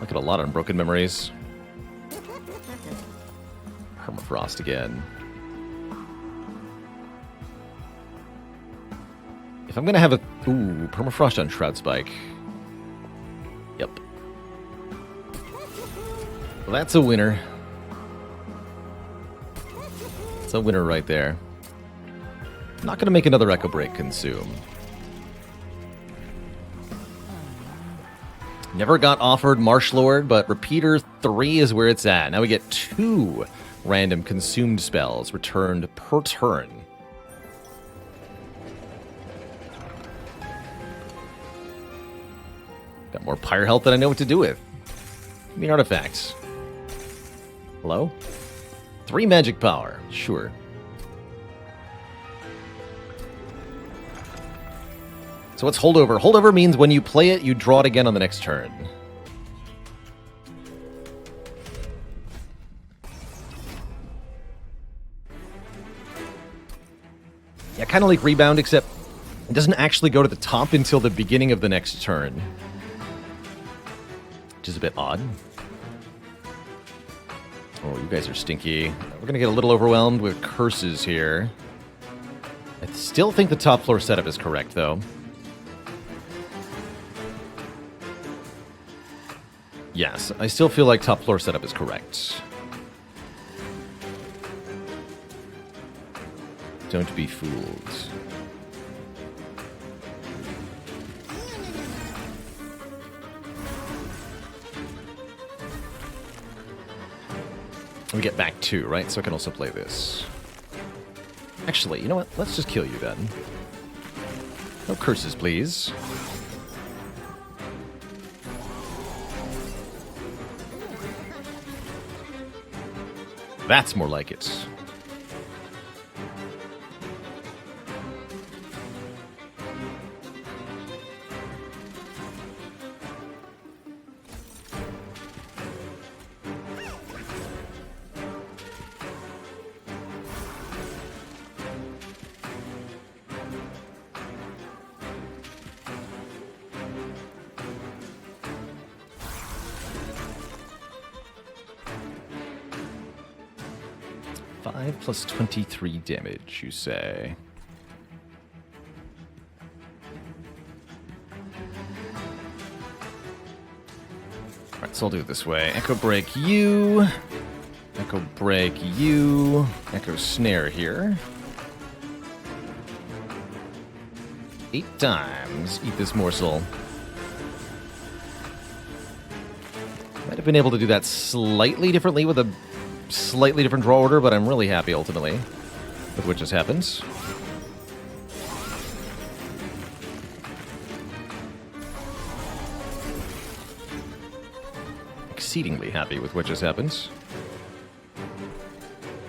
Look at a lot on Broken Memories. Permafrost again. If I'm going to have a... Ooh, Permafrost on Shroud Spike. Yep. Well, that's a winner. That's a winner right there. Not going to make another Echo Break consume. Never got offered Baalorlord, but Repeater 3 is where it's at. Now we get 2 random consumed spells returned per turn. Got more Pyre health than I know what to do with. Give me an artifact. Hello? 3 magic power. Sure. So what's Holdover? Holdover means when you play it, you draw it again on the next turn. Yeah, kind of like Rebound, except it doesn't actually go to the top until the beginning of the next turn. Which is a bit odd. Oh, you guys are stinky. We're going to get a little overwhelmed with curses here. I still think the top floor setup is correct, though. Yes, I still feel like top floor setup is correct. Don't be fooled. We get back 2, right? So I can also play this. Actually, you know what? Let's just kill you then. No curses, please. That's more like it. Plus 23 damage, you say. Alright, so I'll do it this way. Echo Break you. Echo Break you. Echo Snare here. 8 times. Eat this morsel. Might have been able to do that slightly differently with a slightly different draw order, but I'm really happy ultimately with what just happens. Exceedingly happy with what just happens.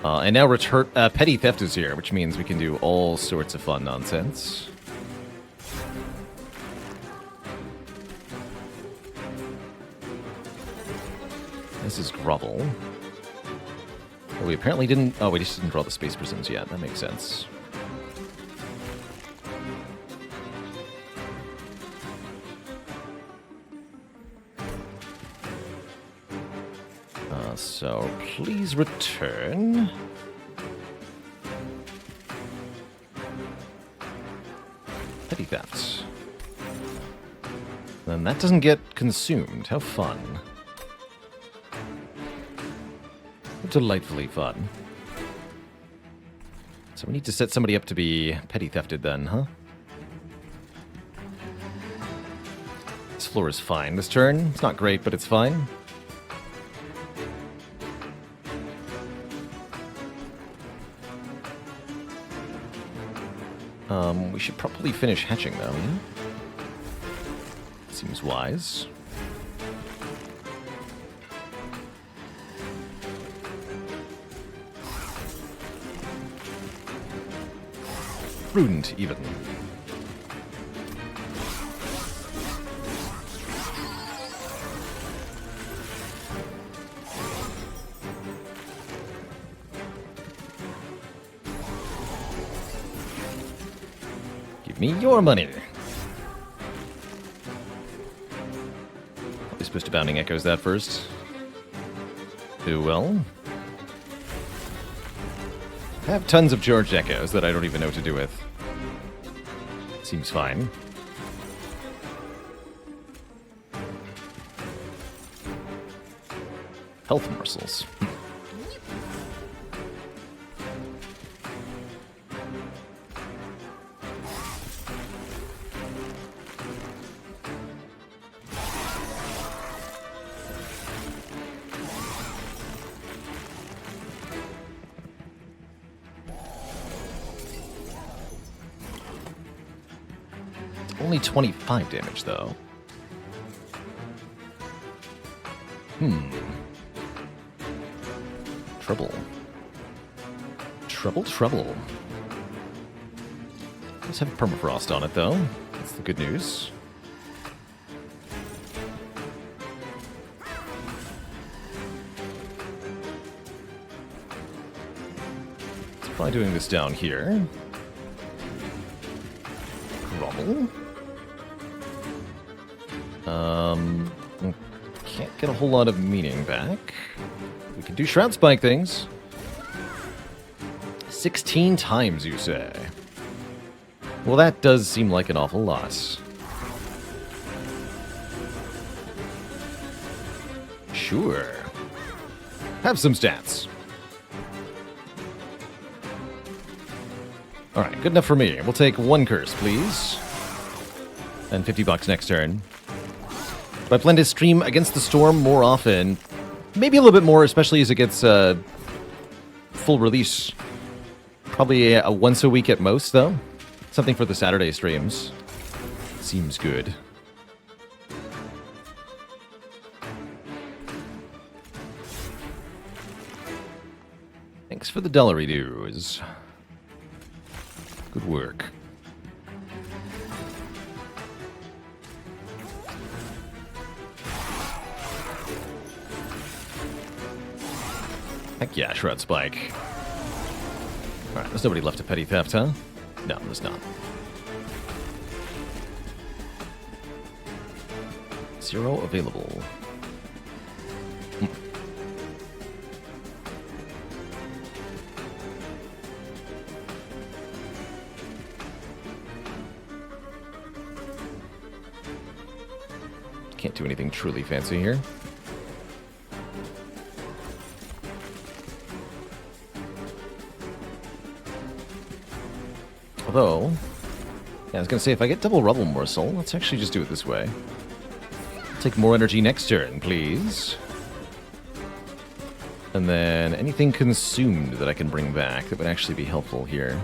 And now Petty Theft is here, which means we can do all sorts of fun nonsense. This is Grovel. Oh, we apparently didn't... Oh, we just didn't draw the Space Prisms yet. That makes sense. So, please return. Petty Theft. Then that doesn't get consumed. How fun. Delightfully fun. So we need to set somebody up to be petty thefted then, huh? This floor is fine this turn. It's not great, but it's fine. We should probably finish hatching though. Seems wise. Prudent, even. Give me your money. Probably supposed to Bounding Echoes that first. Do well. I have tons of charged echoes that I don't even know what to do with. Seems fine. Health morsels. Only 25 damage, though. Trouble. Trouble. Let's have permafrost on it, though. That's the good news. Let's try doing this down here. Grommel. Can't get a whole lot of meaning back. We can do Shroud Spike things. 16 times, you say? Well, that does seem like an awful lot. Sure. Have some stats. Alright, good enough for me. We'll take one curse, please. And $50 next turn. Do I plan to stream Against the Storm more often? Maybe a little bit more, especially as it gets full release. Probably a once a week at most, though. Something for the Saturday streams. Seems good. Thanks for the Dellery dues. Good work. Heck yeah, Shroud Spike. Alright, there's nobody left to petty theft, huh? No, there's not. 0 available. Can't do anything truly fancy here. Although, yeah, I was going to say, if I get double Rubble Morsel, let's actually just do it this way. Take more energy next turn, please. And then anything consumed that I can bring back that would actually be helpful here.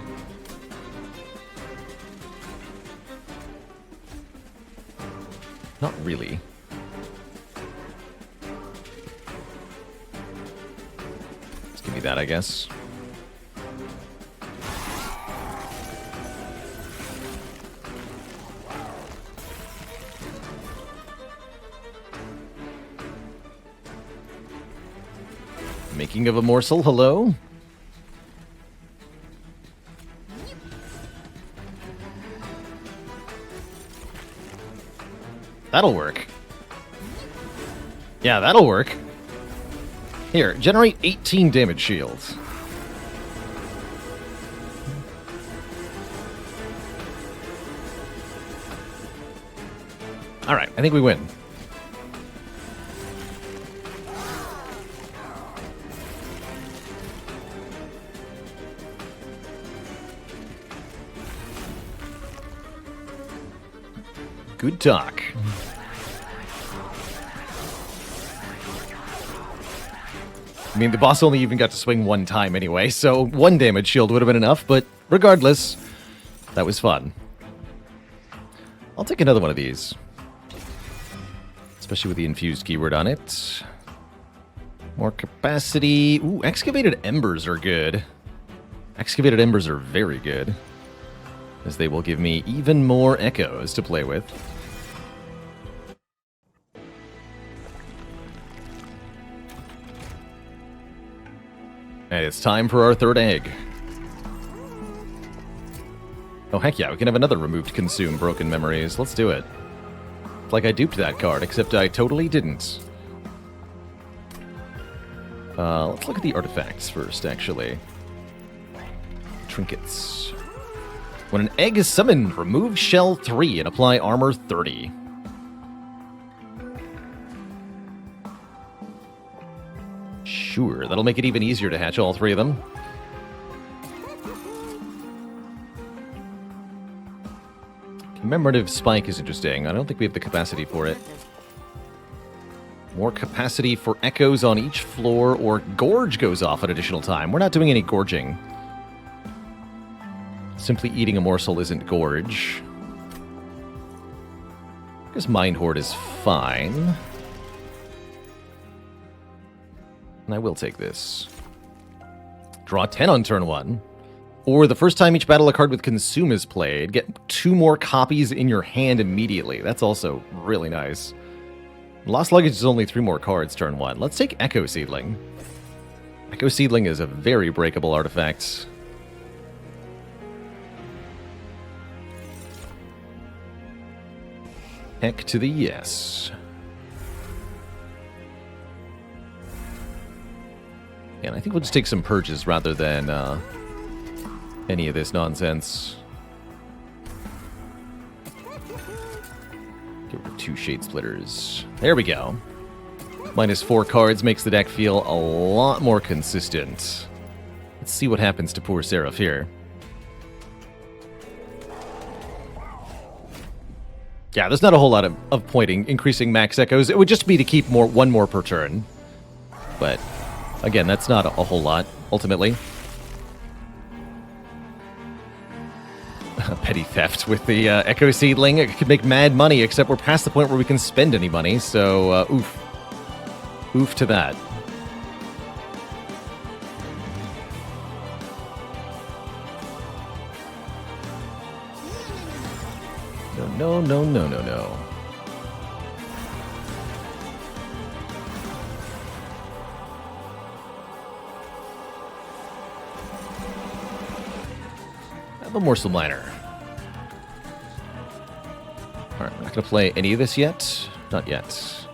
Not really. Let's give me that, I guess. Making of a morsel, hello? That'll work. Yeah, that'll work. Here, generate 18 damage shields. Alright, I think we win. Good talk. I mean, the boss only even got to swing one time anyway, so 1 damage shield would have been enough, but regardless, that was fun. I'll take another one of these. Especially with the infused keyword on it. More capacity. Ooh, excavated embers are good. Excavated embers are very good, as they will give me even more echoes to play with. And it's time for our third egg. Oh, heck yeah, we can have another removed consume broken memories. Let's do it. It's like I duped that card, except I totally didn't. Let's look at the artifacts first, actually. Trinkets. When an egg is summoned, remove shell 3 and apply armor 30. Sure, that'll make it even easier to hatch all 3 of them. Commemorative Spike is interesting. I don't think we have the capacity for it. More capacity for echoes on each floor, or Gorge goes off at additional time. We're not doing any gorging. Simply eating a morsel isn't gorge. Because Mind Horde is fine. And I will take this. Draw 10 on turn 1. Or the first time each battle a card with Consume is played, get 2 more copies in your hand immediately. That's also really nice. Lost Luggage is only 3 more cards turn 1. Let's take Echo Seedling. Echo Seedling is a very breakable artifact. Heck to the yes. And I think we'll just take some purges rather than any of this nonsense. Get rid of 2 Shade Splitters. There we go. -4 cards makes the deck feel a lot more consistent. Let's see what happens to poor Seraph here. Yeah, there's not a whole lot of point in increasing max echoes. It would just be to keep one more per turn. But, again, that's not a whole lot, ultimately. Petty theft with the Echo Seedling. It could make mad money, except we're past the point where we can spend any money, so oof. Oof to that. No, no, no, no, no. Have a Morsel Miner. Alright, we're not going to play any of this yet. Not yet.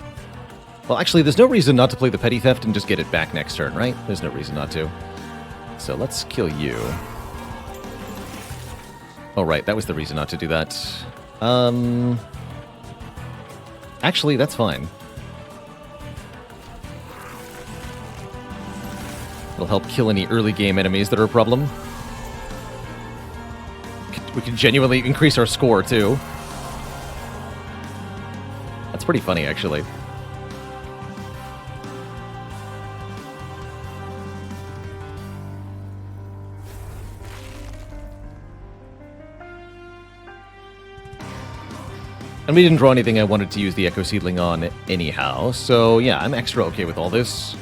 Well, actually, there's no reason not to play the Petty Theft and just get it back next turn, right? There's no reason not to. So let's kill you. Oh, right, that was the reason not to do that. Actually, that's fine. It'll help kill any early game enemies that are a problem. We can genuinely increase our score, too. That's pretty funny, actually. And we didn't draw anything I wanted to use the Echo Seedling on anyhow, so yeah, I'm extra okay with all this.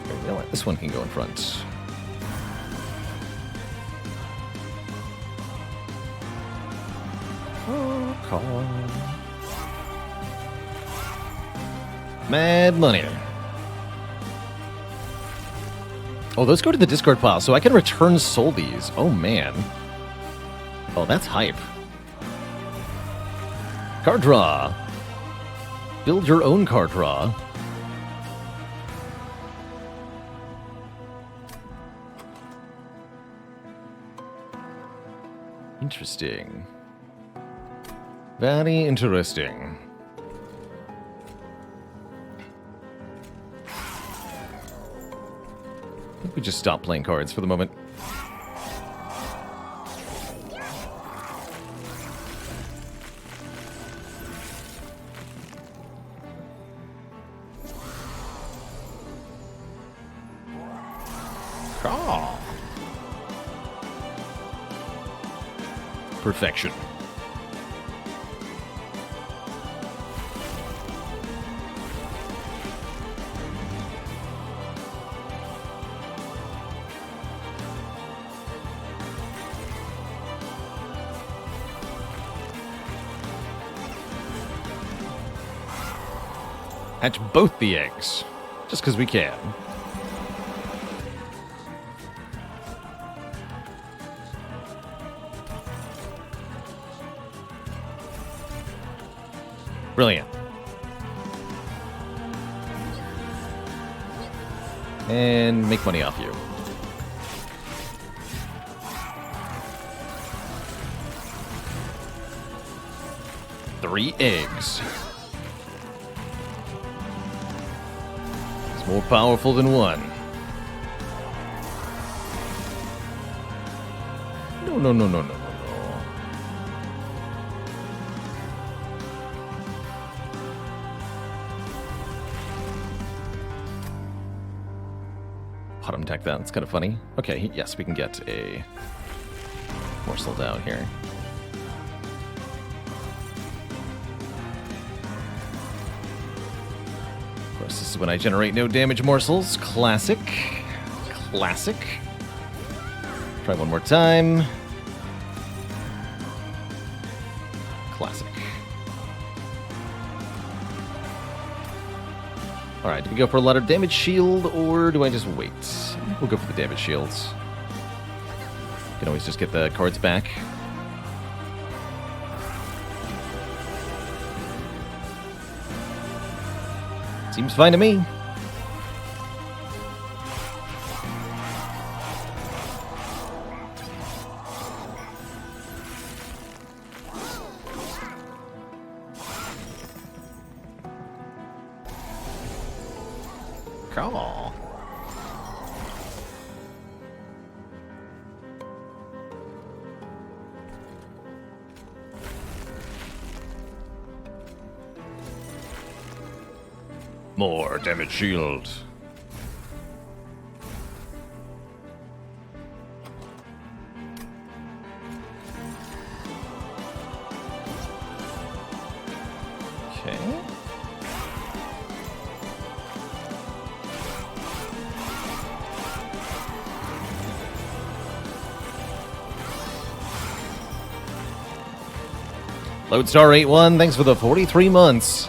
You know what? This one can go in front. Mad money. Oh, those go to the discard pile, so I can return soul these. Oh, man. Oh, that's hype. Card draw. Build your own card draw. Interesting. Very interesting. I think we just stop playing cards for the moment. Ah. Perfection. Hatch both the eggs, just because we can. Brilliant. And make money off you. Three eggs. More powerful than one. No, no, no, no, no, no, no. bottom deck that. That's kind of funny. Okay, yes, we can get a morsel down here. Of course, this is when I generate no damage morsels. Classic. Classic. Try one more time. Classic. Alright, do we go for a lot of damage shield, or do I just wait? We'll go for the damage shields. Can always just get the cards back. Seems fine to me. Cool. More damage shield. Okay. Lodestar 81, thanks for the 43 months.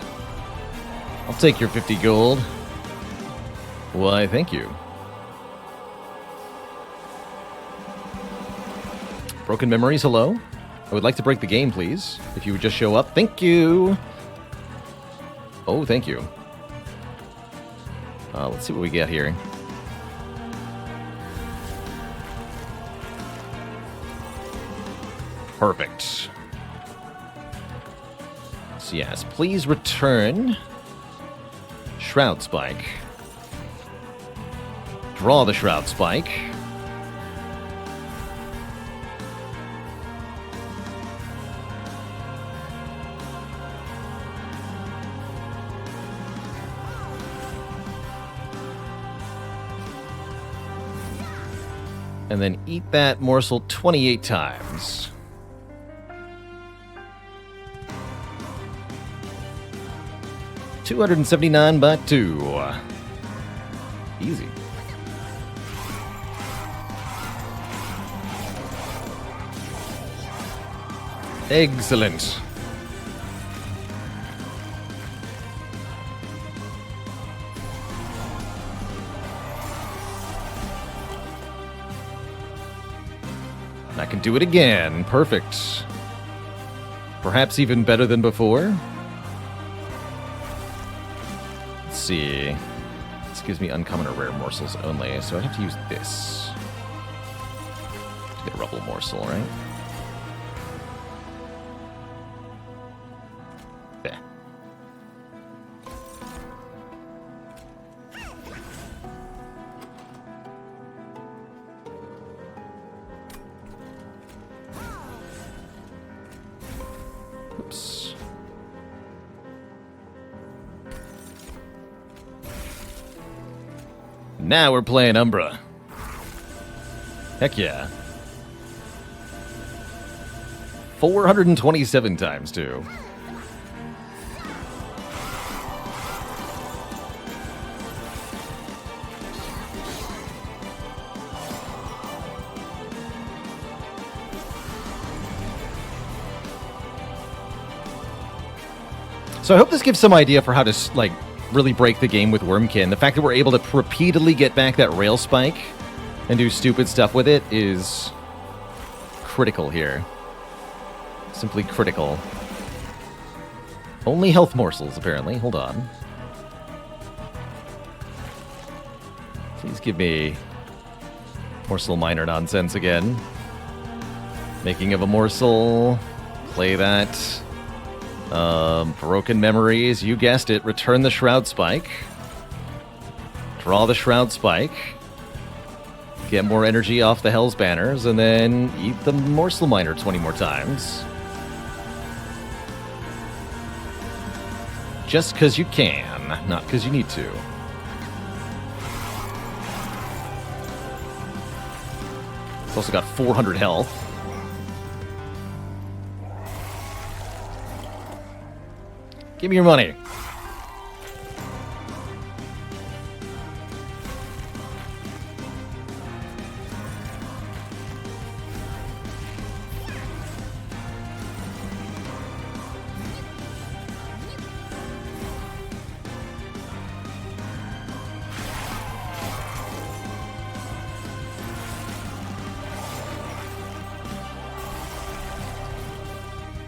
I'll take your 50 gold. Why, thank you. Broken Memories, hello. I would like to break the game, please. If you would just show up. Thank you. Oh, thank you. Let's see what we get here. Perfect. So yes, please return Shroud Spike. Draw the Shroud Spike. And then eat that morsel 28 times. $279 by 2. Easy. Excellent. I can do it again. Perfect. Perhaps even better than before. Let's see. This gives me uncommon or rare morsels only, so I have to use this to get a rubble morsel, right? There. Oops. Now we're playing Umbra. Heck yeah. 427 times 2. So I hope this gives some idea for how to, like, really break the game with Wormkin. The fact that we're able to repeatedly get back that rail spike and do stupid stuff with it is critical here. Simply critical. Only health morsels, apparently. Hold on. Please give me morsel miner nonsense again. Making of a morsel. Play that. Broken Memories, you guessed it. Return the Shroud Spike. Draw the Shroud Spike. Get more energy off the Hell's Banners, and then eat the Morsel Miner 20 more times. Just because you can, not because you need to. It's also got 400 health. Give me your money.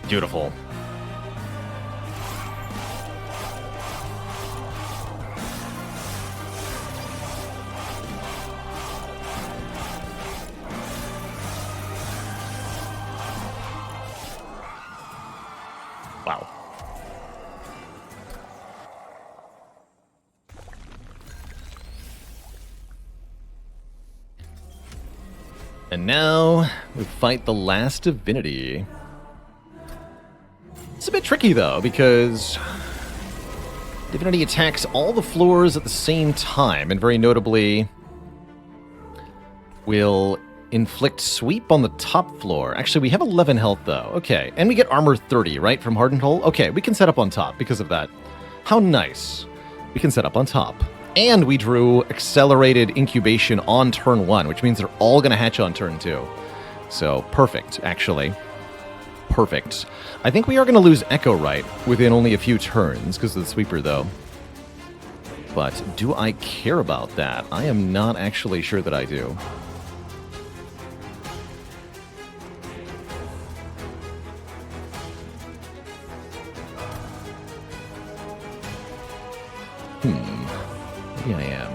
Beautiful. Wow. And now we fight the last divinity. It's a bit tricky, though, because divinity attacks all the floors at the same time, and very notably will inflict sweep on the top floor. Actually, we have 11 health, though. Okay, and we get armor 30, right, from Hardened Hull? Okay, we can set up on top because of that. How nice. We can set up on top. And we drew accelerated incubation on turn 1, which means they're all going to hatch on turn 2. So, perfect, actually. Perfect. I think we are going to lose Echo Right within only a few turns because of the sweeper, though. But do I care about that? I am not actually sure that I do. Maybe I am.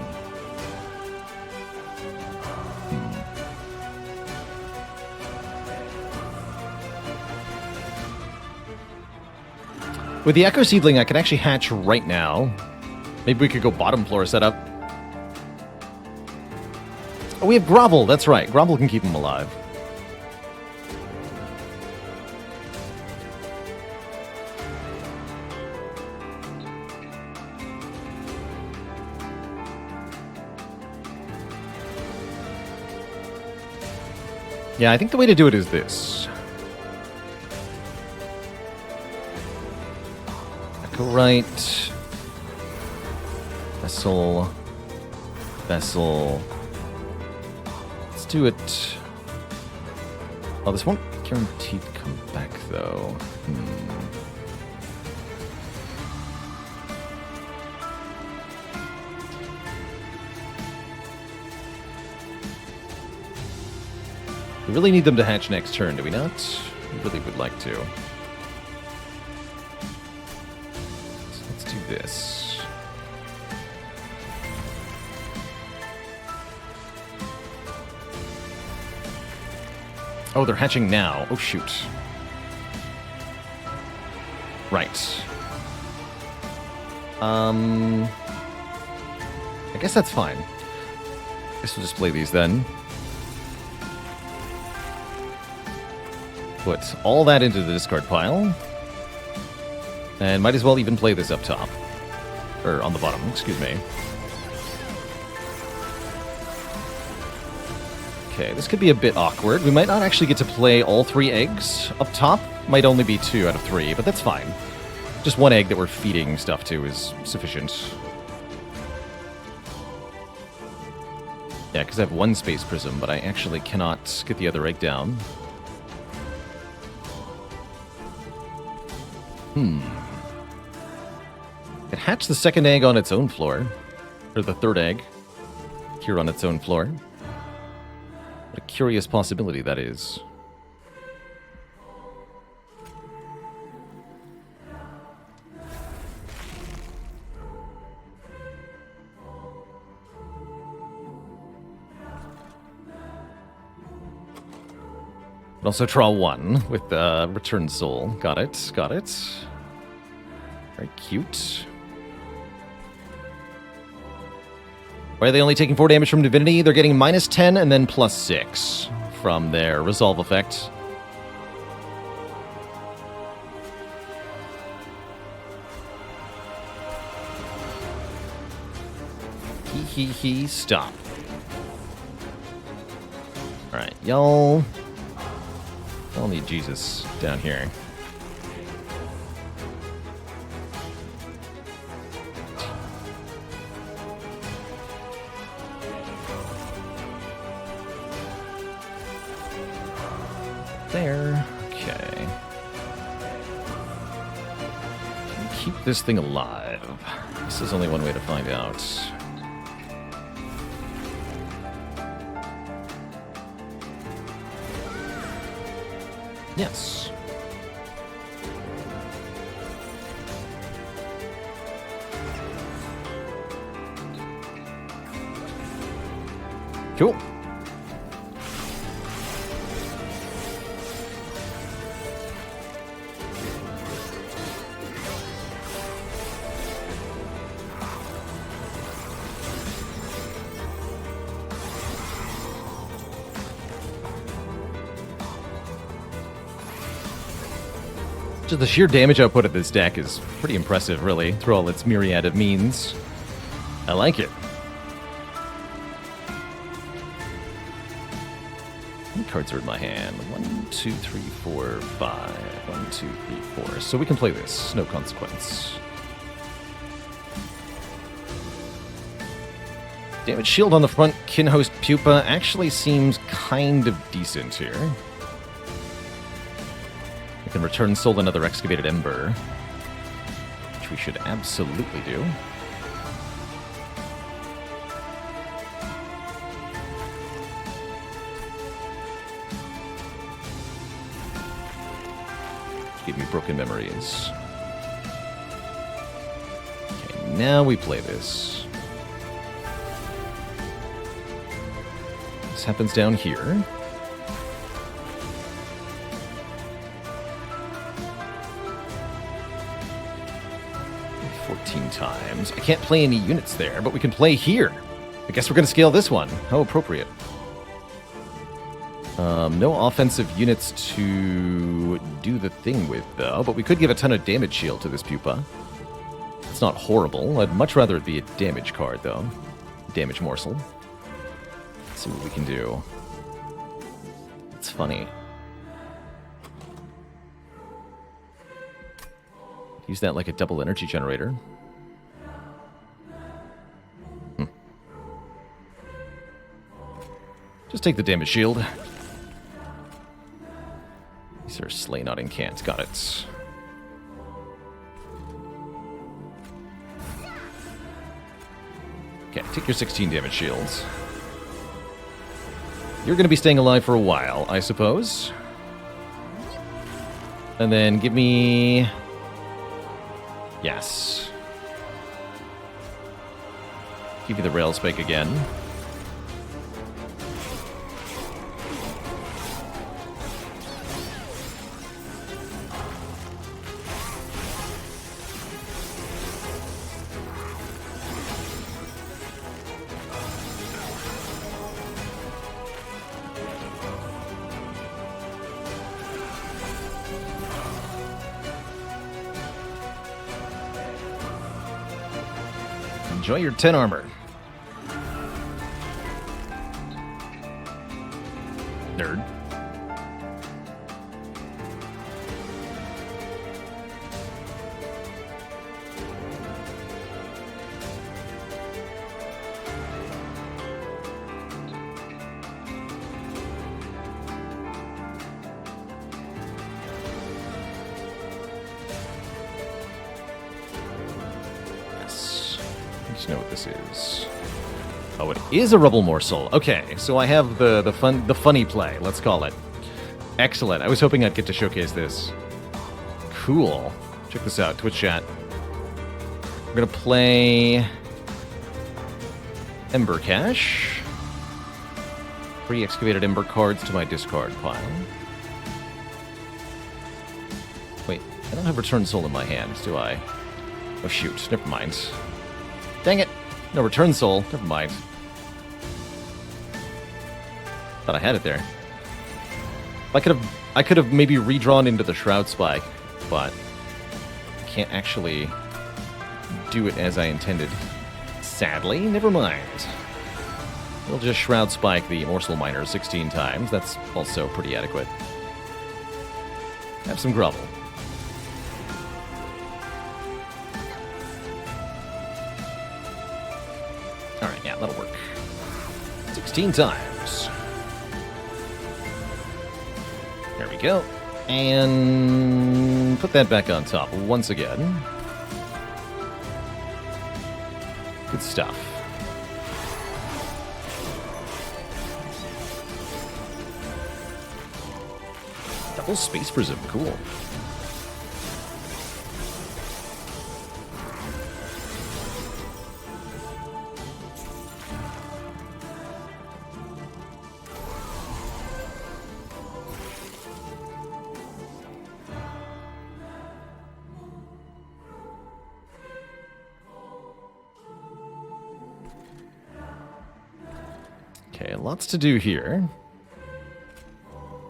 With the Echo Seedling, I can actually hatch right now. Maybe we could go bottom floor setup. Oh, we have Grovel. That's right. Grovel can keep him alive. Yeah, I think the way to do it is this. Echo Right. Vessel. Vessel. Let's do it. Oh, this won't guaranteed come back, though. We really need them to hatch next turn, do we not? We really would like to. So let's do this. Oh, they're hatching now. Oh, shoot. Right. I guess that's fine. I guess we'll just play these then. Put all that into the discard pile. And might as well even play this up top. Or on the bottom, excuse me. Okay, this could be a bit awkward. We might not actually get to play all 3 eggs up top. Might only be 2 out of 3, but that's fine. Just 1 egg that we're feeding stuff to is sufficient. Yeah, because I have 1 Space Prism, but I actually cannot get the other egg down. It hatched the 2nd egg on its own floor. Or the 3rd egg. Here on its own floor. What a curious possibility that is. Also draw 1 with the Return Soul. Got it, got it. Very cute. Why are they only taking 4 damage from Divinity? They're getting -10 and then +6 from their Resolve effect. Stop. Alright, y'all need Jesus down here. There. Okay. Keep this thing alive. This is only one way to find out. Yes. Cool. Just the sheer damage output of this deck is pretty impressive, really, through all its myriad of means. I like it. How many cards are in my hand? 1, 2, 3, 4, 5. 1, 2, 3, 4. So we can play this. No consequence. Damage shield on the front, Kinhost Pupa actually seems kind of decent here. We can return Soul another Excavated Ember, which we should absolutely do. Give me Broken Memories. Okay, now we play this. This happens down here. Times. I can't play any units there, but we can play here. I guess we're going to scale this one. How appropriate. No offensive units to do the thing with, though, but we could give a ton of damage shield to this Pupa. It's not horrible. I'd much rather it be a damage card, though. Damage morsel. Let's see what we can do. It's funny. Use that like a double energy generator. Just take the damage shield. These are slay not incant. Got it. Okay, take your 16 damage shields. You're going to be staying alive for a while, I suppose. And then give me... Yes. Give you the rail spike again. Enjoy your 10 armor. Nerd. Know what this is. Oh, it is a rubble morsel. Okay, so I have the funny play, let's call it. Excellent. I was hoping I'd get to showcase this. Cool. Check this out, Twitch chat. We're gonna play Ember Cache. 3 excavated Ember cards to my discard pile. Wait, I don't have Return Soul in my hands, do I? Oh shoot, never mind. Dang it! No Return Soul. Never mind. Thought I had it there. I could have maybe redrawn into the Shroud Spike, but I can't actually do it as I intended. Sadly, never mind. We'll just Shroud Spike the Morsel Miner 16 times. That's also pretty adequate. Have some Grovel. Alright, yeah, that'll work. 16 times. There we go. And put that back on top once again. Good stuff. Double Space Prism, cool. Okay, lots to do here.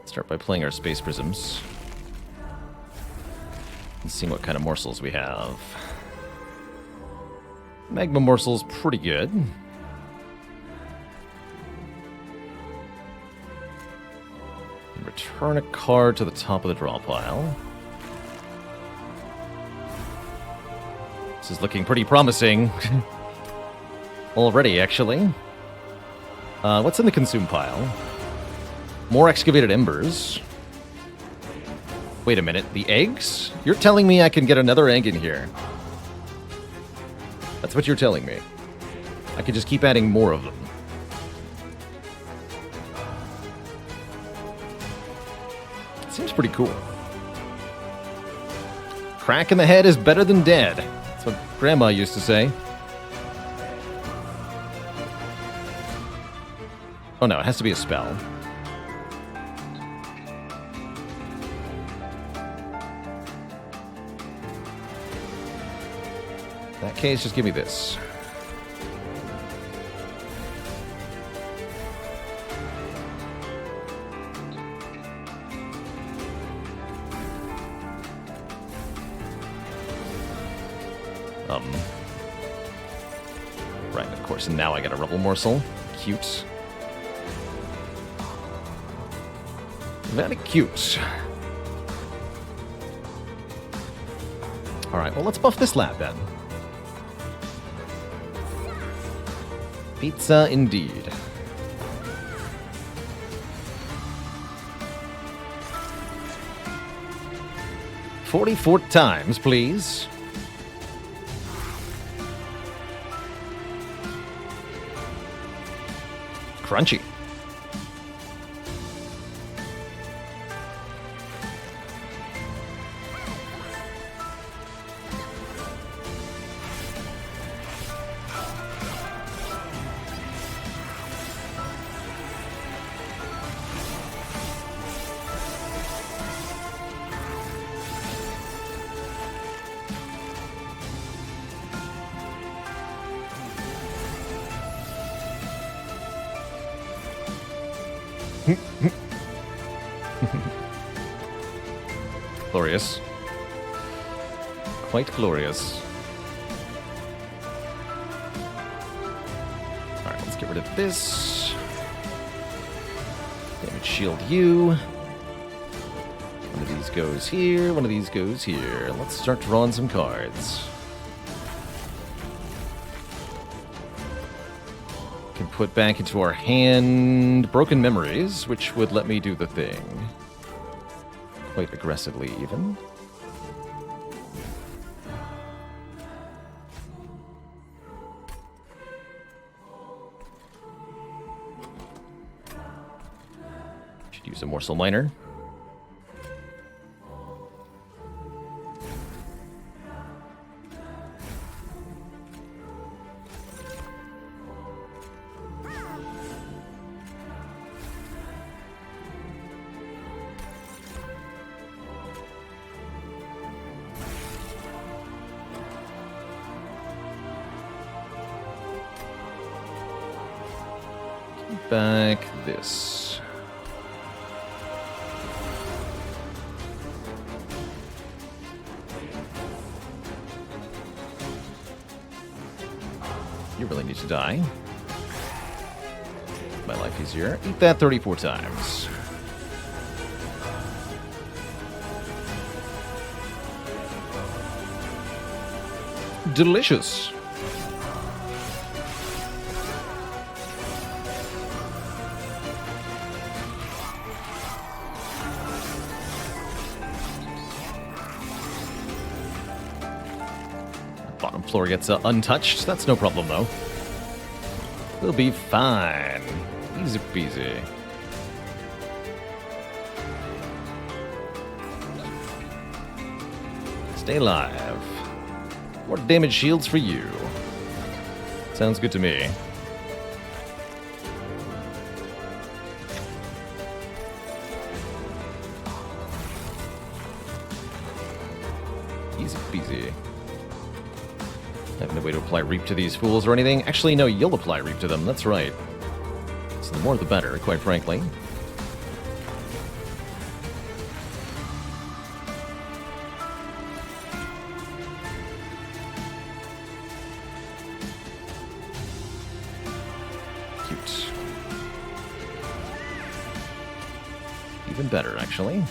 Start by playing our Space Prisms. And seeing what kind of morsels we have. Magma Morsel's pretty good. And return a card to the top of the draw pile. This is looking pretty promising. Already, actually. What's in the consume pile? More excavated embers. Wait a minute, the eggs? You're telling me I can get another egg in here? That's what you're telling me. I could just keep adding more of them. Seems pretty cool. Crack in the head is better than dead. That's what Grandma used to say. Oh no, it has to be a spell. In that case, just give me this. Right, of course, and now I get a Rebel Morsel. Cute. Very cute. Alright, well, let's buff this lab then. Pizza indeed. "44 times, please." Crunchy. Glorious. Quite glorious. Alright, let's get rid of this. Damage shield you. One of these goes here, one of these goes here. Let's start drawing some cards. Can put back into our hand Broken Memories, which would let me do the thing. Quite aggressively, even. Should use a Morsel Miner. Back this. You really need to die. Make my life easier. Eat that 34 times. Delicious. Bottom floor gets untouched. That's no problem, though. We'll be fine. Easy peasy. Stay alive. More damage shields for you. Sounds good to me. Easy peasy. I have no way to apply Reap to these fools or anything. Actually, no, you'll apply Reap to them. That's right. So the more the better, quite frankly. Cute. Even better, actually.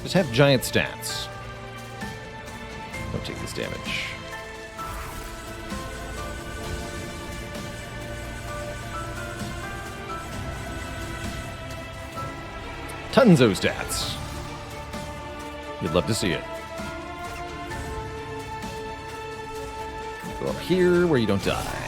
Just have giant stats. Don't take this damage. Tons of stats. You'd love to see it. Go up here where you don't die.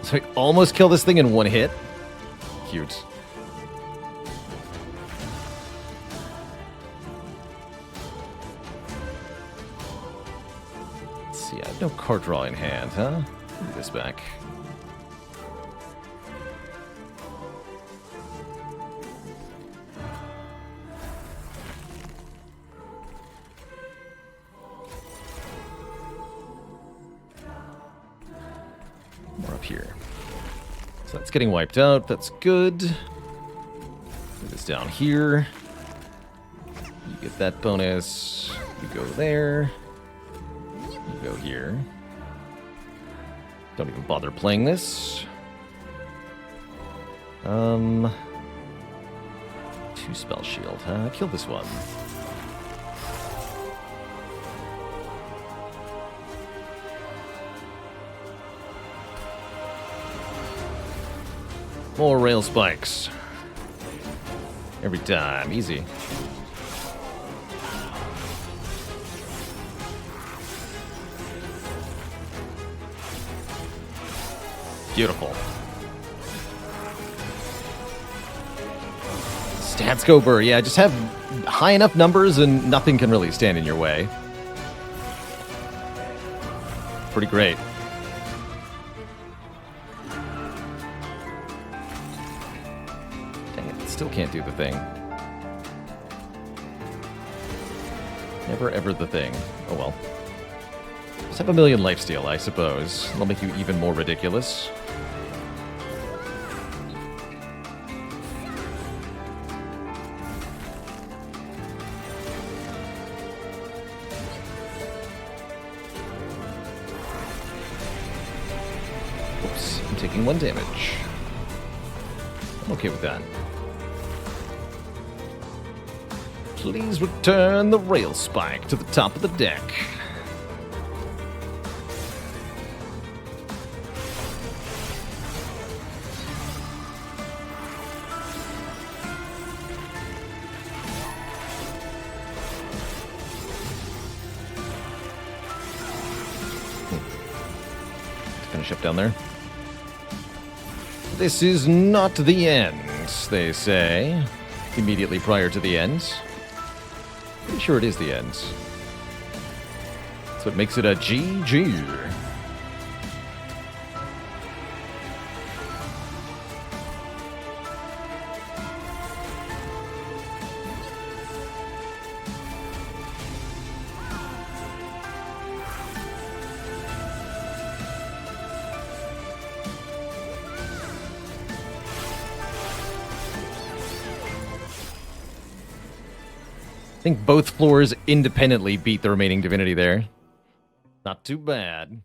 So I almost kill this thing in one hit. Cute. Let's see, I have no card draw in hand, huh? Give me this back. More up here. So that's getting wiped out. That's good. Move this down here. You get that bonus. You go there. You go here. Don't even bother playing this. 2 spell shield, huh? Kill this one. More rail spikes. Every time. Easy. Beautiful. Stats go burr. Yeah, just have high enough numbers and nothing can really stand in your way. Pretty great. Still can't do the thing. Never ever the thing. Oh well. Just have a million lifesteal, I suppose. That'll make you even more ridiculous. Oops, I'm taking 1 damage. I'm okay with that. Please return the rail spike to the top of the deck. Let's finish up down there. This is not the end, they say, immediately prior to the end. Pretty sure it is the end. So it makes it a GG. I think both floors independently beat the remaining divinity there. Not too bad.